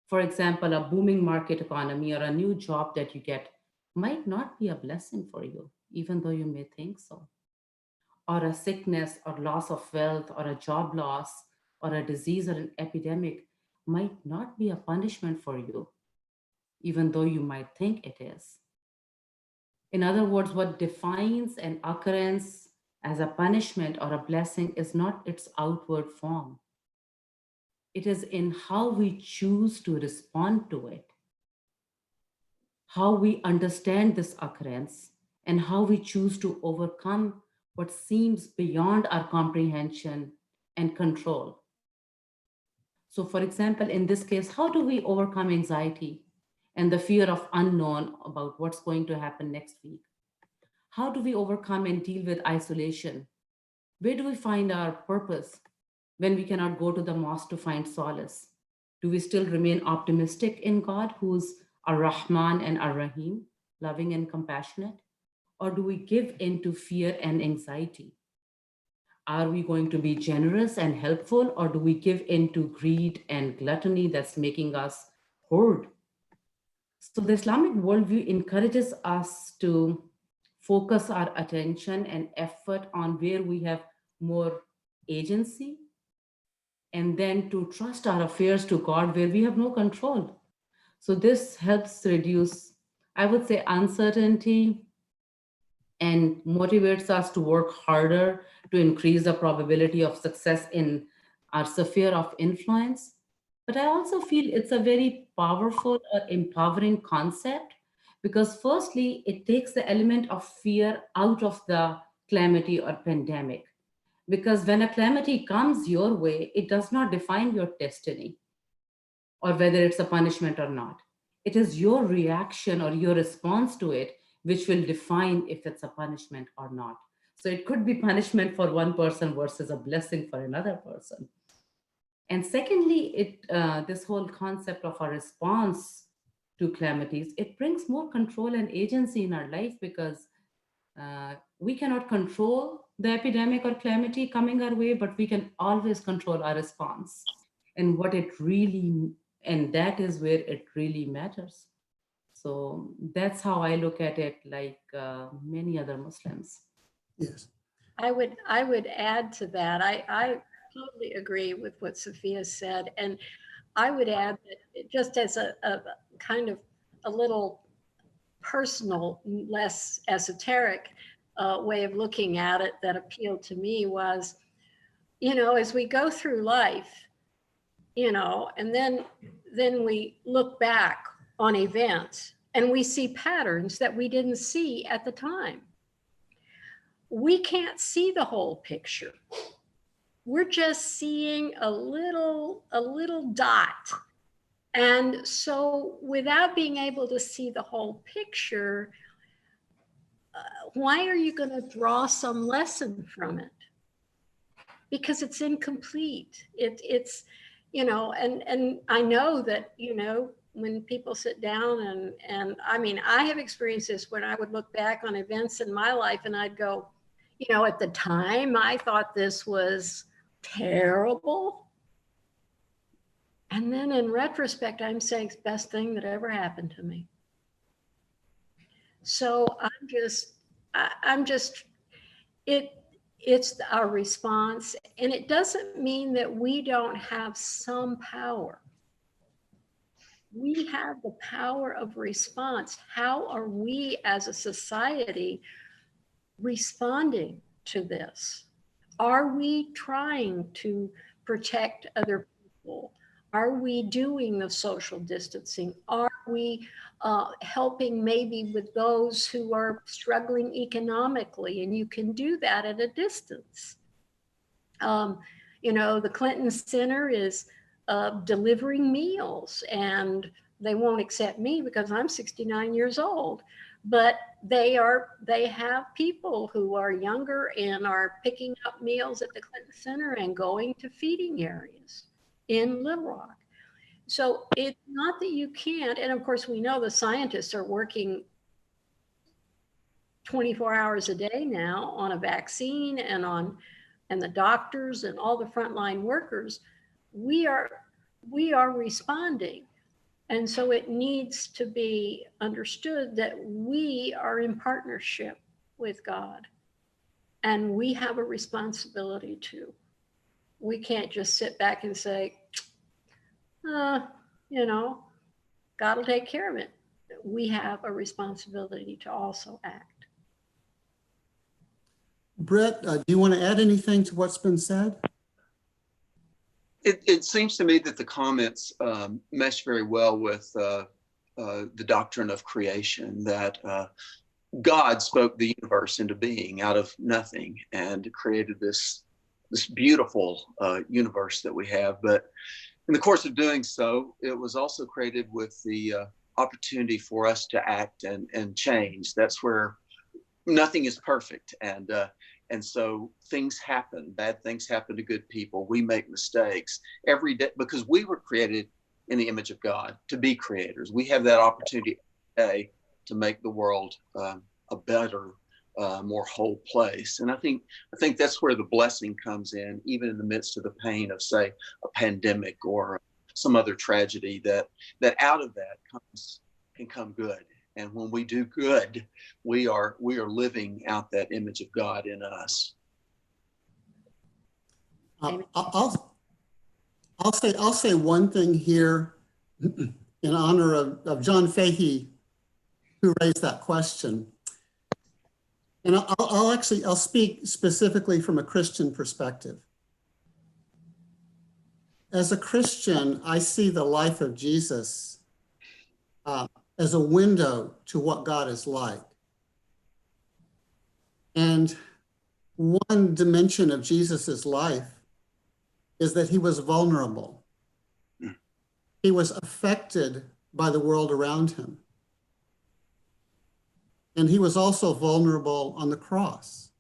For example, a booming market economy or a new job that you get might not be a blessing for you, even though you may think so. Or a sickness or loss of wealth or a job loss or a disease or an epidemic might not be a punishment for you, even though you might think it is. In other words, what defines an occurrence as a punishment or a blessing is not its outward form. It is in how we choose to respond to it, how we understand this occurrence, and how we choose to overcome what seems beyond our comprehension and control. So, for example, in this case, how do we overcome anxiety and the fear of unknown about what's going to happen next week? How do we overcome and deal with isolation? Where do we find our purpose when we cannot go to the mosque to find solace? Do we still remain optimistic in God, who's Ar-Rahman and Ar-Rahim, loving and compassionate? Or do we give in to fear and anxiety? Are we going to be generous and helpful, or do we give in to greed and gluttony that's making us hoard? So the Islamic worldview encourages us to focus our attention and effort on where we have more agency, and then to trust our affairs to God where we have no control. So this helps reduce, I would say, uncertainty and motivates us to work harder to increase the probability of success in our sphere of influence. But I also feel it's a very powerful or empowering concept because, firstly, it takes the element of fear out of the calamity or pandemic. Because when a calamity comes your way, it does not define your destiny or whether it's a punishment or not. It is your reaction or your response to it which will define if it's a punishment or not. So it could be punishment for one person versus a blessing for another person. And secondly, this whole concept of a response to calamities, it brings more control and agency in our life because we cannot control the epidemic or calamity coming our way, but we can always control our response and what it really, and that is where it really matters. So that's how I look at it, like many other Muslims. Yes. I would add to that. I totally agree with what Sophia said. And I would add that just as a kind of a little personal, less esoteric way of looking at it that appealed to me was, as we go through life, and then we look back on events and we see patterns that we didn't see at the time. We can't see the whole picture. We're just seeing a little dot. And so without being able to see the whole picture, why are you going to draw some lesson from it? Because it's incomplete. It's, and I know that, when people sit down and I mean, I have experienced this when I would look back on events in my life and I'd go, at the time I thought this was terrible. And then in retrospect, I'm saying it's the best thing that ever happened to me. So it's our response. And it doesn't mean that we don't have some power. We have the power of response. How are we as a society responding to this? Are we trying to protect other people? Are we doing the social distancing? Are we helping maybe with those who are struggling economically? And you can do that at a distance. The Clinton Center is delivering meals, and they won't accept me because I'm 69 years old. but they have people who are younger and are picking up meals at the Clinton Center and going to feeding areas in Little Rock. So it's not that you can't, and of course we know the scientists are working 24 hours a day now on a vaccine and the doctors and all the frontline workers. We are responding. And so it needs to be understood that we are in partnership with God and we have a responsibility too. We can't just sit back and say, God will take care of it. We have a responsibility to also act. Britt, do you want to add anything to what's been said? It seems to me that the comments mesh very well with the doctrine of creation, that God spoke the universe into being out of nothing and created this beautiful universe that we have. But in the course of doing so, it was also created with the opportunity for us to act and change. That's where nothing is perfect. And so things happen, bad things happen to good people. We make mistakes every day because we were created in the image of God to be creators. We have that opportunity today to make the world a better, more whole place. And I think that's where the blessing comes in, even in the midst of the pain of, say, a pandemic or some other tragedy, that out of that can come good. And when we do good, we are living out that image of God in us. I'll say one thing here in honor of John Fahey, who raised that question. And I'll speak specifically from a Christian perspective. As a Christian, I see the life of Jesus as a window to what God is like. And one dimension of Jesus's life is that he was vulnerable. He was affected by the world around him. And he was also vulnerable on the cross.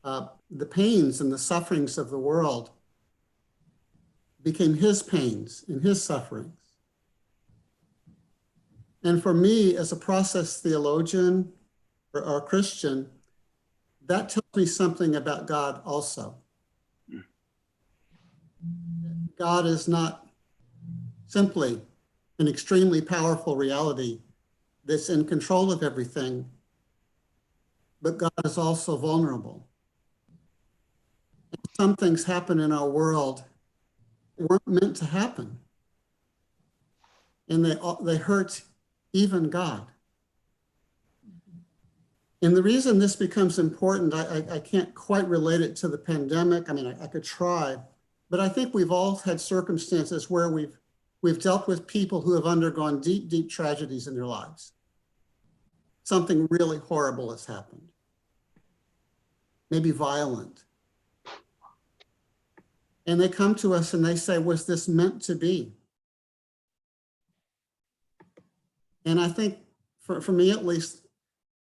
The pains and the sufferings of the world became his pains and his sufferings. And for me, as a process theologian or Christian, that tells me something about God also. God is not simply an extremely powerful reality that's in control of everything, but God is also vulnerable. And some things happen in our world that weren't meant to happen. And they hurt even God. And the reason this becomes important, I can't quite relate it to the pandemic. I mean, I could try, but I think we've all had circumstances where we've dealt with people who have undergone deep, deep tragedies in their lives. Something really horrible has happened, maybe violent. And they come to us and they say, was this meant to be? And I think for me, at least,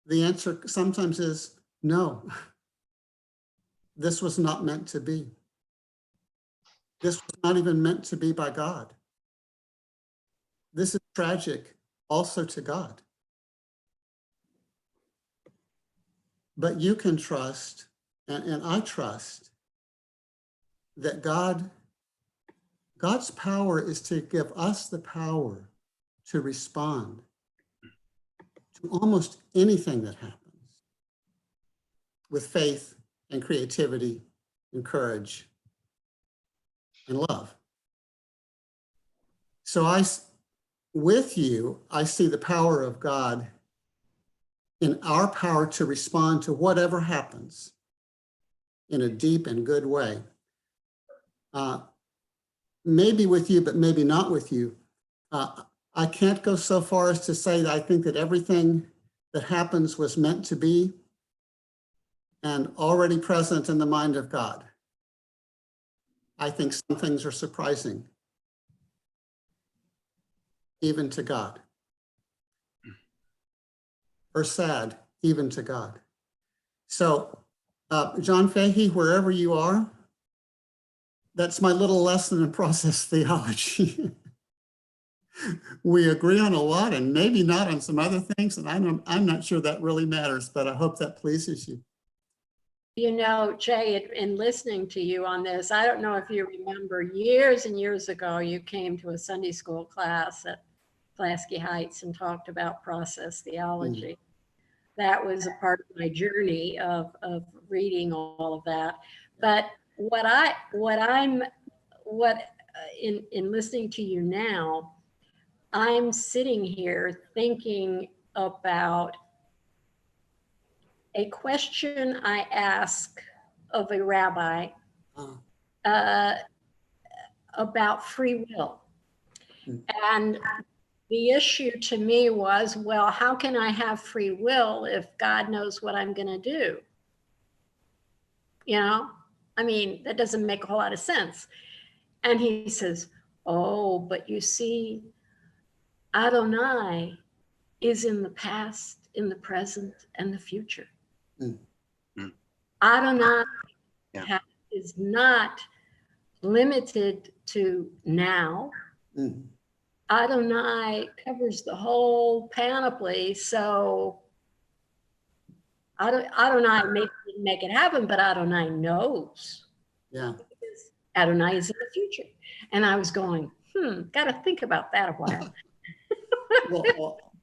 the answer sometimes is no. This was not meant to be. This was not even meant to be by God. This is tragic also to God. But you can trust, and I trust, that God's power is to give us the power to respond to almost anything that happens with faith and creativity and courage and love. So with you, I see the power of God in our power to respond to whatever happens in a deep and good way. Maybe with you, but maybe not with you. I can't go so far as to say that I think that everything that happens was meant to be and already present in the mind of God. I think some things are surprising, even to God. or sad, even to God. So, John Fahey, wherever you are, that's my little lesson in process theology. We agree on a lot and maybe not on some other things, and I'm not sure that really matters, but I hope that pleases you. You know, Jay, in listening to you on this, I don't know if you remember years and years ago, you came to a Sunday school class at Pulaski Heights and talked about process theology. That was a part of my journey of reading all of that. But in listening to you now, I'm sitting here thinking about a question I ask of a rabbi about free will. And the issue to me was, well, how can I have free will if God knows what I'm going to do? You know, I mean, that doesn't make a whole lot of sense. And he says, oh, but you see, Adonai is in the past, in the present, and the future. Adonai is not limited to now. Adonai covers the whole panoply. So Adonai may make it happen, but Adonai knows. Yeah. Adonai is in the future. And I was going, got to think about that a while.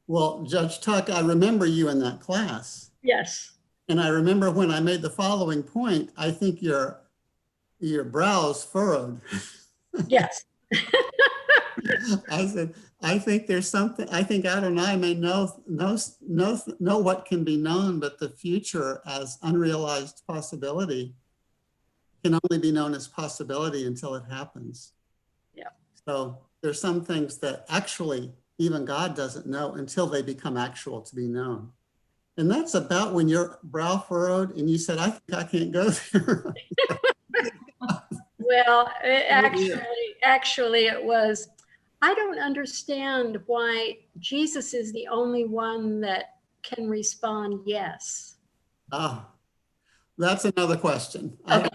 Well, Judge Tuck, I remember you in that class. Yes. And I remember when I made the following point, I think your brows furrowed. Yes. I said, I think there's something, I think Adonai may know what can be known, but the future as unrealized possibility can only be known as possibility until it happens. Yeah. So there's some things that actually even God doesn't know until they become actual to be known. And that's about when your brow furrowed and you said, I think I can't go there. Well, actually it was, I don't understand why Jesus is the only one that can respond yes. Oh, that's another question. Okay.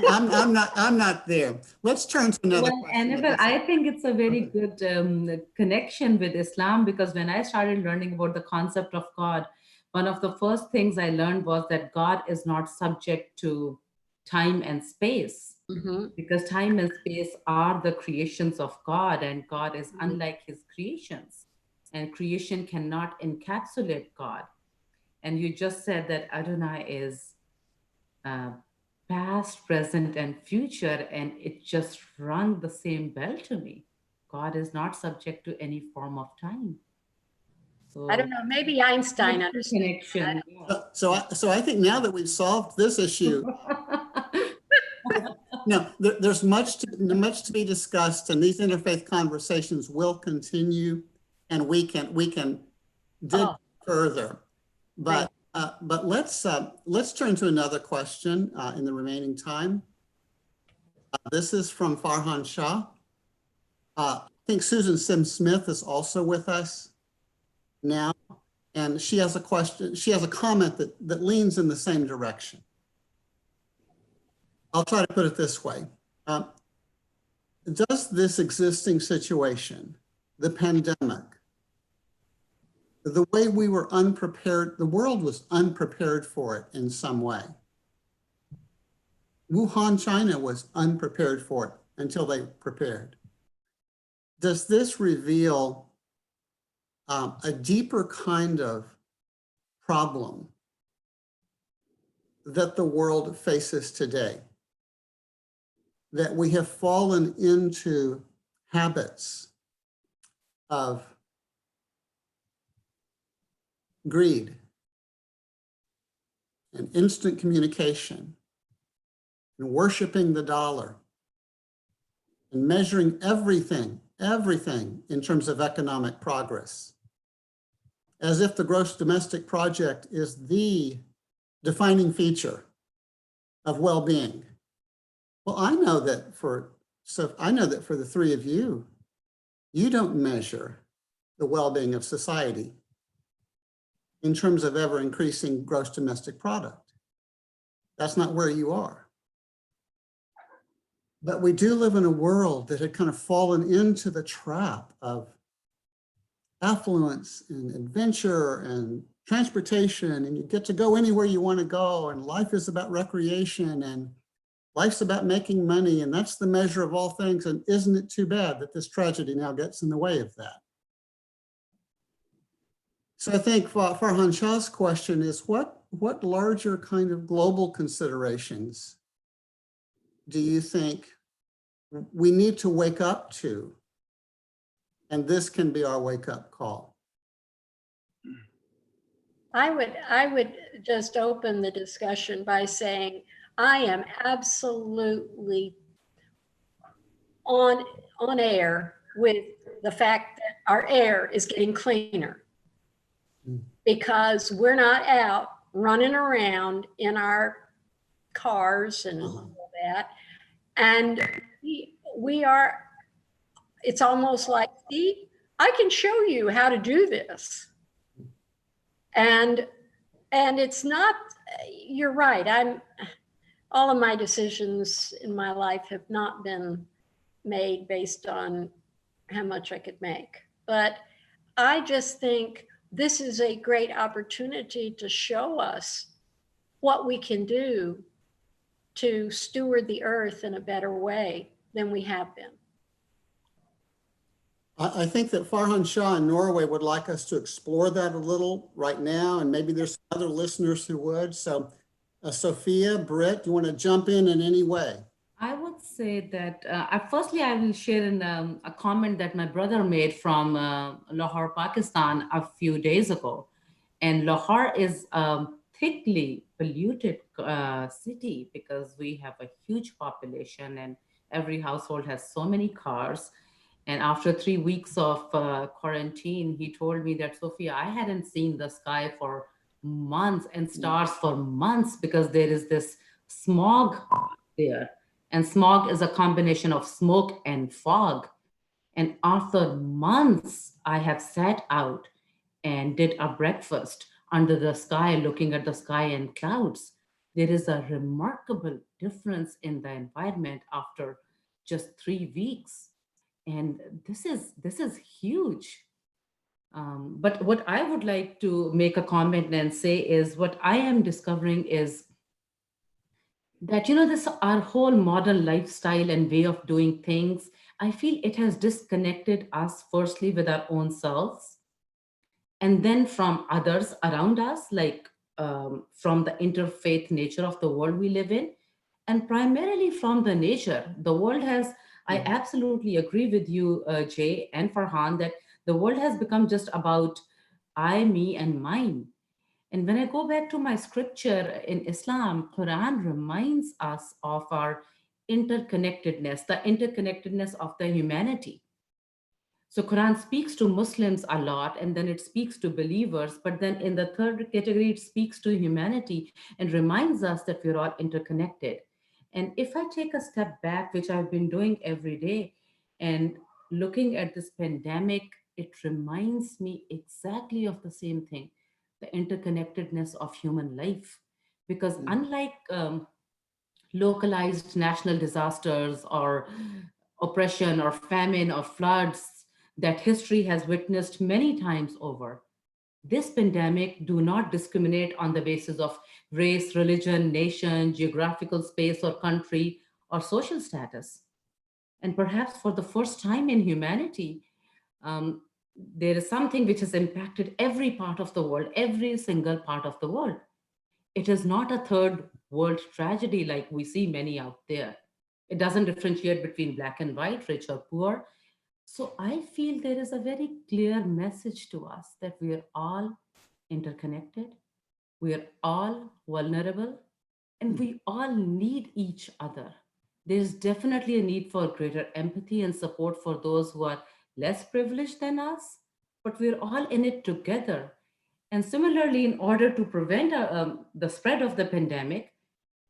I'm not there. Let's turn to another question. Annabelle, I think it's a very good connection with Islam, because when I started learning about the concept of God, one of the first things I learned was that God is not subject to time and space, because time and space are the creations of God, and God is unlike his creations, and creation cannot encapsulate God. And you just said that Adonai is past, present, and future, and it just rung the same bell to me. God is not subject to any form of time. So I don't know, maybe Einstein understood. Connection. So I think now that we've solved this issue, no, there's much to be discussed, and these interfaith conversations will continue, and we can dig further. But let's turn to another question in the remaining time. This is from Farhan Shah. I think Susan Sim Smith is also with us now, and she has a question. She has a comment that leans in the same direction. I'll try to put it this way. Does this existing situation, the pandemic, the way we were unprepared, the world was unprepared for it in some way. Wuhan, China was unprepared for it until they prepared. Does this reveal a deeper kind of problem that the world faces today? That we have fallen into habits of greed and instant communication and worshiping the dollar and measuring everything in terms of economic progress, as if the gross domestic product is the defining feature of well-being. Well, I know that for the three of you, you don't measure the well-being of society in terms of ever increasing gross domestic product. That's not where you are. But we do live in a world that had kind of fallen into the trap of affluence and adventure and transportation, and you get to go anywhere you want to go, and life is about recreation, and life's about making money, and that's the measure of all things. And isn't it too bad that this tragedy now gets in the way of that? So I think Farhan Shah's question is, what larger kind of global considerations do you think we need to wake up to? And this can be our wake-up call. I would just open the discussion by saying I am absolutely on air with the fact that our air is getting cleaner because we're not out running around in our cars and all that. And we are, it's almost like, see, I can show you how to do this. And it's not, you're right. All of my decisions in my life have not been made based on how much I could make. But I just think this is a great opportunity to show us what we can do to steward the earth in a better way than we have been. I think that Farhan Shah in Norway would like us to explore that a little right now, and maybe there's other listeners who would. So Sophia, Britt, do you want to jump in any way? I would say that, firstly, I will share a comment that my brother made from Lahore, Pakistan a few days ago. And Lahore is a thickly polluted city because we have a huge population and every household has so many cars. And after 3 weeks of quarantine, he told me that, Sophia, I hadn't seen the sky for months and stars for months because there is this smog there. And smog is a combination of smoke and fog. And after months, I have sat out and did a breakfast under the sky, looking at the sky and clouds. There is a remarkable difference in the environment after just 3 weeks. And this is huge. But what I would like to make a comment and say is what I am discovering is that, this our whole modern lifestyle and way of doing things, I feel it has disconnected us firstly with our own selves and then from others around us, like from the interfaith nature of the world we live in, and primarily from the nature. The world has, I absolutely agree with you, Jay and Farhan, that the world has become just about I, me, and mine. And when I go back to my scripture in Islam, Quran reminds us of our interconnectedness, the interconnectedness of the humanity. So Quran speaks to Muslims a lot, and then it speaks to believers, but then in the third category, it speaks to humanity and reminds us that we're all interconnected. And if I take a step back, which I've been doing every day, and looking at this pandemic, it reminds me exactly of the same thing, the interconnectedness of human life. Because unlike localized national disasters or oppression or famine or floods that history has witnessed many times over, this pandemic do not discriminate on the basis of race, religion, nation, geographical space or country or social status. And perhaps for the first time in humanity, there is something which has impacted every part of the world, every single part of the world. It is not a third world tragedy like we see many out there. It doesn't differentiate between black and white, rich or poor. So I feel there is a very clear message to us that we are all interconnected, we are all vulnerable, and we all need each other. There's definitely a need for greater empathy and support for those who are less privileged than us, but we're all in it together. And similarly, in order to prevent the spread of the pandemic,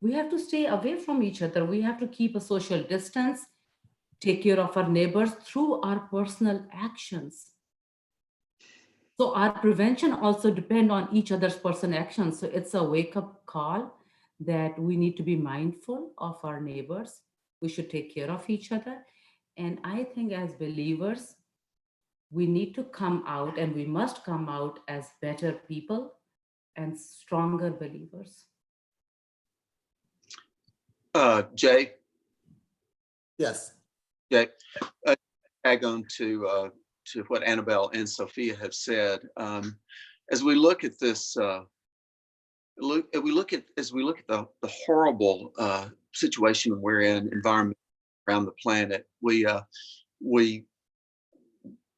we have to stay away from each other. We have to keep a social distance, take care of our neighbors through our personal actions. So our prevention also depend on each other's person actions. So it's a wake-up call that we need to be mindful of our neighbors. We should take care of each other. And I think as believers, we need to come out, and we must come out as better people and stronger believers. Jay, Yes. Tag on to what Annabelle and Sophia have said. As we look at this, as we look at the horrible situation we're in, environment around the planet, we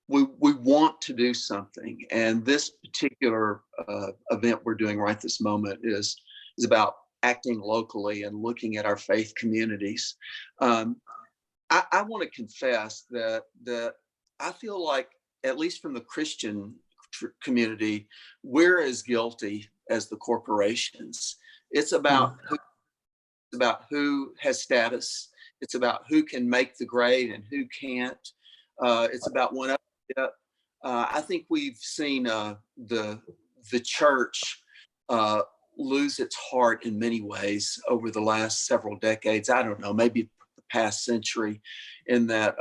want to do something, and this particular event we're doing right this moment is about acting locally and looking at our faith communities. I want to confess that I feel like, at least from the Christian community, we're as guilty as the corporations. It's about who has status. It's about who can make the grade and who can't. It's about one up. I think we've seen the church lose its heart in many ways over the last several decades. I don't know, maybe the past century, in that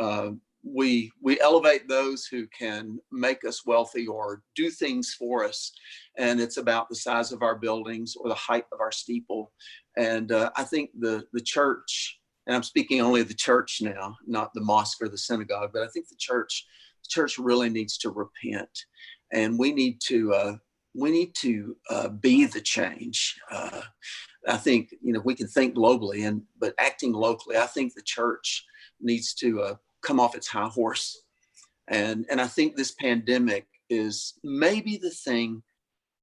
we elevate those who can make us wealthy or do things for us, and it's about the size of our buildings or the height of our steeple. And I think the church, and I'm speaking only of the church now, not the mosque or the synagogue, but I think the church really needs to repent, and we need to be the change. I think, we can think globally, but acting locally, I think the church needs to come off its high horse. And I think this pandemic is maybe the thing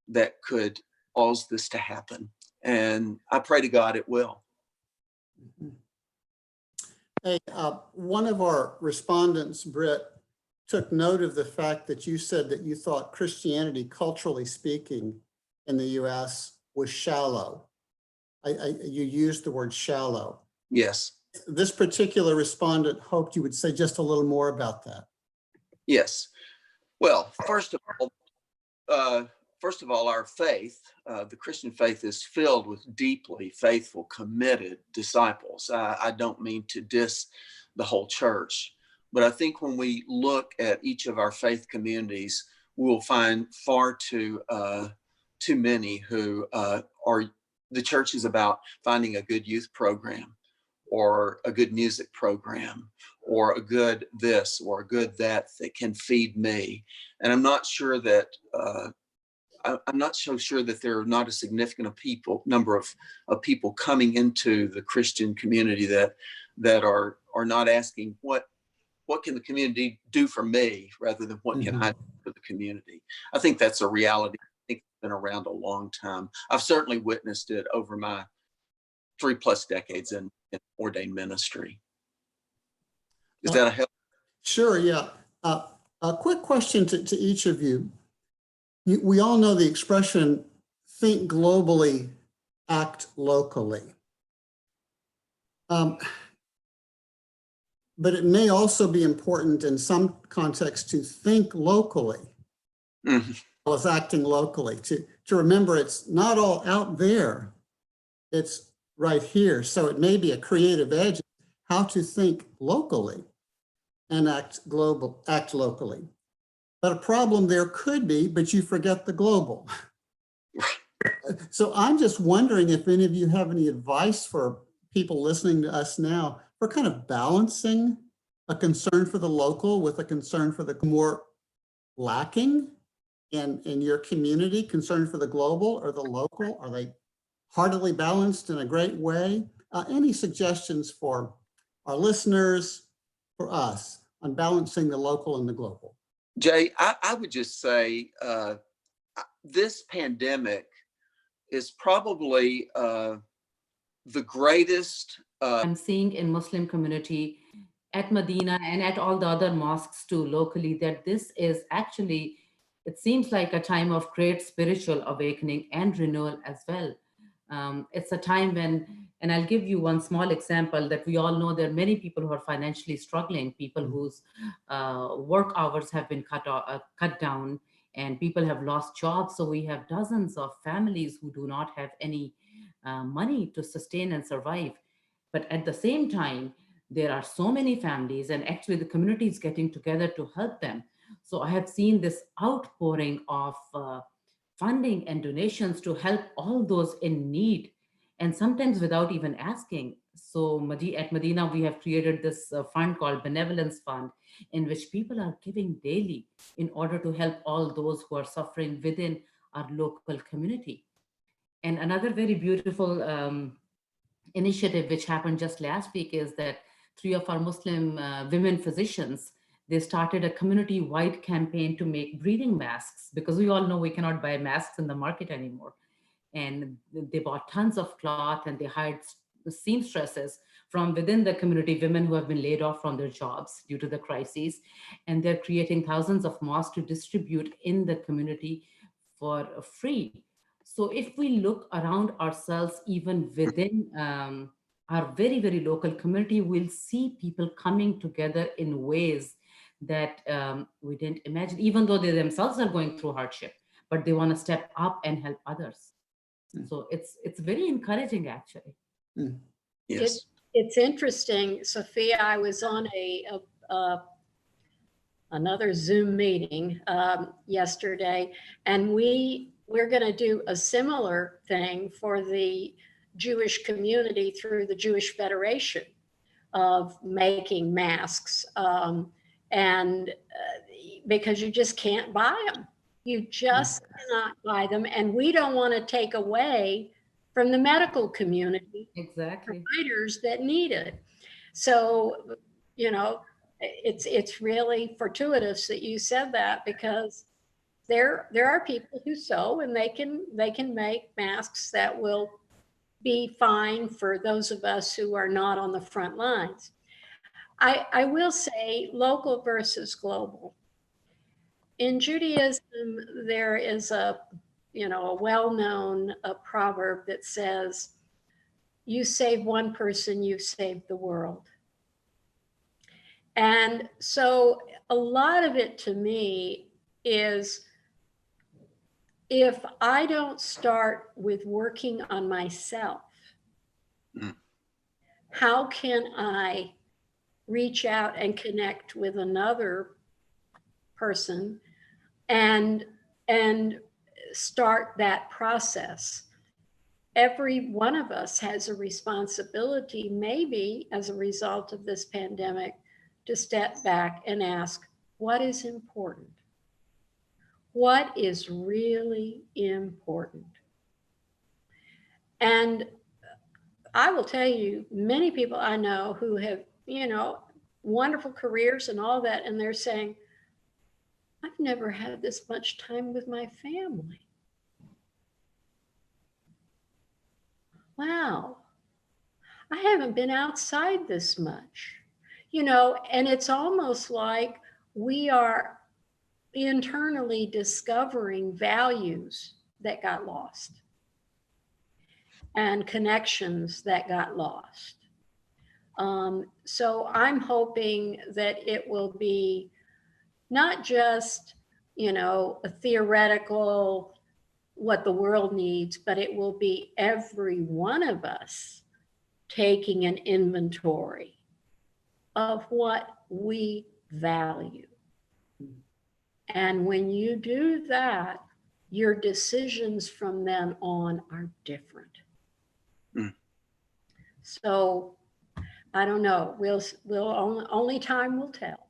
that could cause this to happen. And I pray to God it will. Hey, one of our respondents, Britt, took note of the fact that you said that you thought Christianity, culturally speaking, in the US was shallow. You used the word shallow. Yes. This particular respondent hoped you would say just a little more about that. Yes. Well, first of all, our faith, the Christian faith, is filled with deeply faithful, committed disciples. I don't mean to diss the whole church, but I think when we look at each of our faith communities, we will find far too many who the church is about finding a good youth program, or a good music program, or a good this, or a good that can feed me. And I'm not sure that I'm not so sure that there are not a significant number of people coming into the Christian community that are not asking what can the community do for me, rather than what can I do for the community. I think that's a reality. I think it's been around a long time. I've certainly witnessed it over my 3+ decades in ordained ministry. Is that a help? Sure, yeah. A quick question to each of you. We all know the expression, think globally, act locally. But it may also be important in some contexts to think locally, as acting locally, to remember it's not all out there, it's right here. So it may be a creative edge, how to think locally and act locally. But a problem there could be, but you forget the global. So I'm just wondering if any of you have any advice for people listening to us now for kind of balancing a concern for the local with a concern for the more lacking in your community, concern for the global or the local. Are they heartily balanced in a great way? Any suggestions for our listeners, for us, on balancing the local and the global? Jay, I would just say this pandemic is probably the greatest. I'm seeing in Muslim community at Medina and at all the other mosques too locally, that this is actually, it seems like a time of great spiritual awakening and renewal as well. It's a time when, and I'll give you one small example, that we all know there are many people who are financially struggling, people whose work hours have been cut down, and people have lost jobs. So we have dozens of families who do not have any money to sustain and survive. But at the same time, there are so many families, and actually the community is getting together to help them. So I have seen this outpouring of funding and donations to help all those in need, and sometimes without even asking. So at Medina, we have created this fund called Benevolence Fund, in which people are giving daily in order to help all those who are suffering within our local community. And another very beautiful initiative which happened just last week is that three of our Muslim women physicians, they started a community-wide campaign to make breathing masks, because we all know we cannot buy masks in the market anymore. And they bought tons of cloth, and they hired seamstresses from within the community, women who have been laid off from their jobs due to the crises. And they're creating thousands of masks to distribute in the community for free. So if we look around ourselves, even within our very, very local community, we'll see people coming together in ways that we didn't imagine, even though they themselves are going through hardship, but they want to step up and help others. So it's very encouraging, actually. Yes. It's interesting, Sophia. I was on another Zoom meeting yesterday, and we're going to do a similar thing for the Jewish community through the Jewish Federation of making masks, and because you just can't buy them. You just cannot buy them, and we don't want to take away from the medical community, Exactly. providers that need it. So, you know, it's really fortuitous that you said that, because there are people who sew, and they can make masks that will be fine for those of us who are not on the front lines. I will say local versus global. In Judaism, there is a well-known proverb that says, you save one person, you've saved the world. And so a lot of it to me is, if I don't start with working on myself, how can I reach out and connect with another person and start that process? Every one of us has a responsibility, maybe as a result of this pandemic, to step back and ask, what is important? What is really important? And I will tell you, many people I know who have, wonderful careers and all that, and they're saying, I've never had this much time with my family. Wow, I haven't been outside this much, and it's almost like we are internally discovering values that got lost and connections that got lost. So I'm hoping that it will be not just, a theoretical, what the world needs, but it will be every one of us taking an inventory of what we value. And when you do that, your decisions from then on are different. So I don't know. Only time will tell.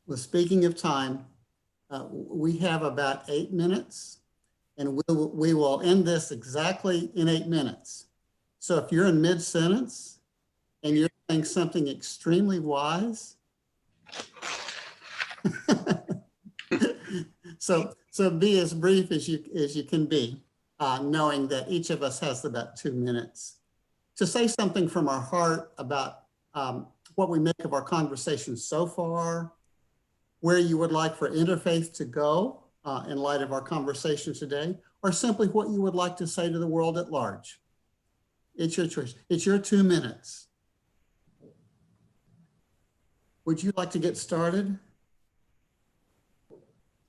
Well, speaking of time, we have about 8 minutes, and we will end this exactly in 8 minutes. So if you're in mid-sentence and you're saying something extremely wise, so be as brief as you can be, knowing that each of us has about 2 minutes to say something from our heart about what we make of our conversation so far, where you would like for Interfaith to go in light of our conversation today, or simply what you would like to say to the world at large. It's your choice. It's your 2 minutes. Would you like to get started?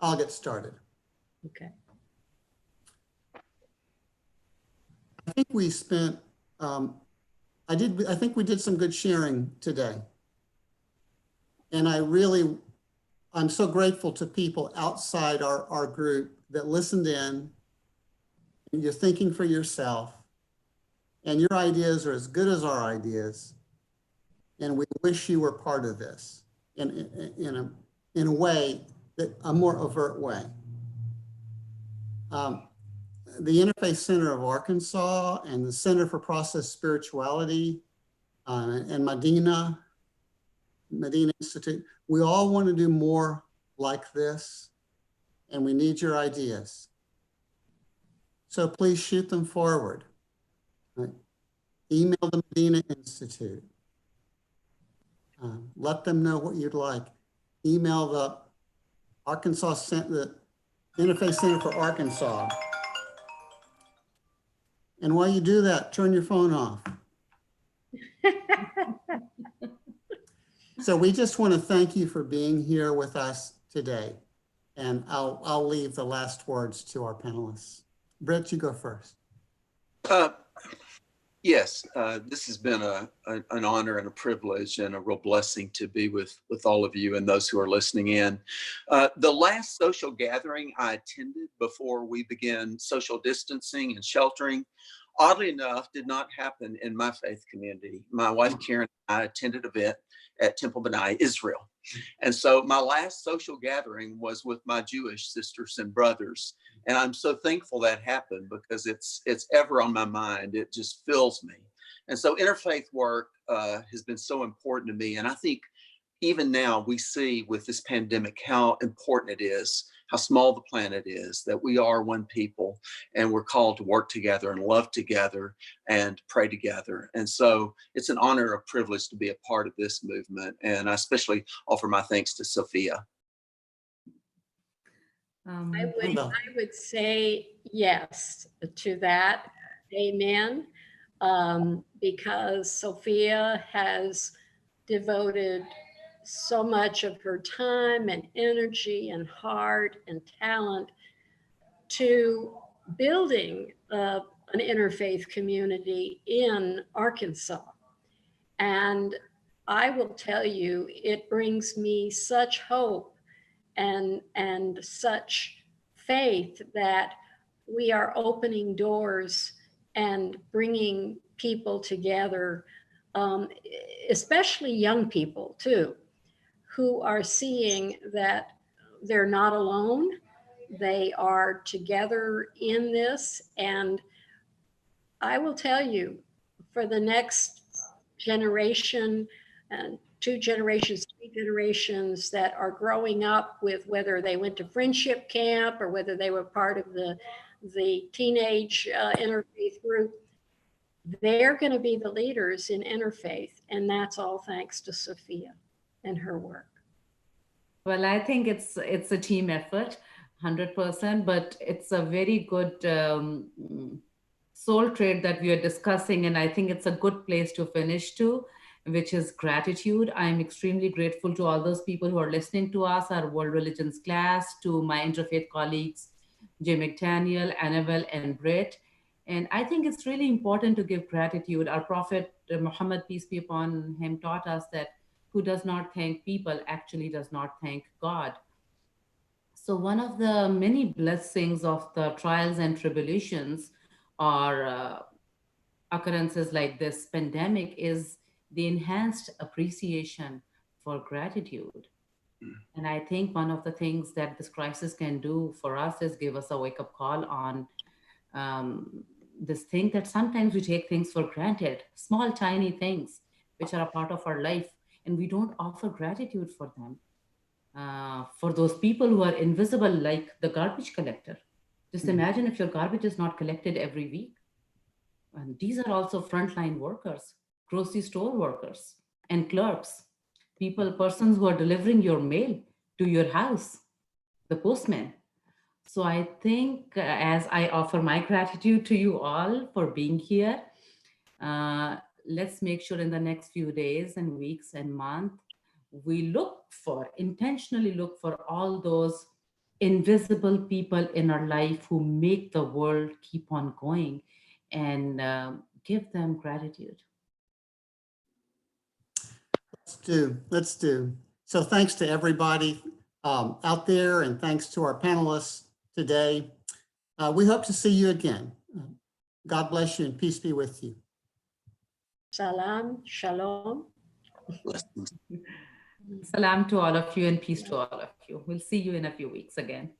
I'll get started. Okay. I think we spent, I think we did some good sharing today. And I'm so grateful to people outside our group that listened in, and you're thinking for yourself, and your ideas are as good as our ideas. And we wish you were part of this in a way, a more overt way. The Interfaith Center of Arkansas and the Center for Process Spirituality and Medina Institute, we all want to do more like this, and we need your ideas. So please shoot them forward. Right? Email the Medina Institute. Let them know what you'd like. Email the Interfaith Center for Arkansas. And while you do that, turn your phone off. So we just want to thank you for being here with us today. And I'll leave the last words to our panelists. Britt, you go first. Yes, this has been an honor and a privilege and a real blessing to be with all of you and those who are listening in. The last social gathering I attended before we began social distancing and sheltering, oddly enough, did not happen in my faith community. My wife, Karen, and I attended an event at Temple Benai, Israel. And so my last social gathering was with my Jewish sisters and brothers. And I'm so thankful that happened because it's ever on my mind. It just fills me. And so interfaith work has been so important to me. And I think even now we see with this pandemic how important it is, how small the planet is, that we are one people and we're called to work together and love together and pray together. And so it's an honor, a privilege to be a part of this movement. And I especially offer my thanks to Sophia. I would say yes to that. Amen. Because Sophia has devoted so much of her time and energy and heart and talent to building an interfaith community in Arkansas. And I will tell you, it brings me such hope and such faith that we are opening doors and bringing people together, especially young people too, who are seeing that they're not alone. They are together in this. And I will tell you, for the next generation and 2 generations, 3 generations that are growing up with, whether they went to friendship camp or whether they were part of the teenage interfaith group, they're going to be the leaders in interfaith. And that's all thanks to Sophia and her work. Well, I think it's a team effort, 100%, but it's a very good soul trait that we are discussing. And I think it's a good place to finish to, which is gratitude. I'm extremely grateful to all those people who are listening to us, our World Religions class, to my interfaith colleagues, Jay McDaniel, Annabelle, and Britt. And I think it's really important to give gratitude. Our Prophet Muhammad, peace be upon him, taught us that who does not thank people actually does not thank God. So one of the many blessings of the trials and tribulations or occurrences like this pandemic is the enhanced appreciation for gratitude. And I think one of the things that this crisis can do for us is give us a wake-up call on this thing that sometimes we take things for granted, small, tiny things, which are a part of our life, and we don't offer gratitude for them. For those people who are invisible, like the garbage collector. Just imagine if your garbage is not collected every week. And these are also frontline workers, grocery store workers, and clerks, persons who are delivering your mail to your house, the postman. So I think as I offer my gratitude to you all for being here, let's make sure in the next few days and weeks and months, we intentionally look for all those invisible people in our life who make the world keep on going, and give them gratitude. Let's do. So thanks to everybody out there, and thanks to our panelists today. We hope to see you again. God bless you and peace be with you. Salam, shalom. Blessings. Salam to all of you and peace to all of you. We'll see you in a few weeks again.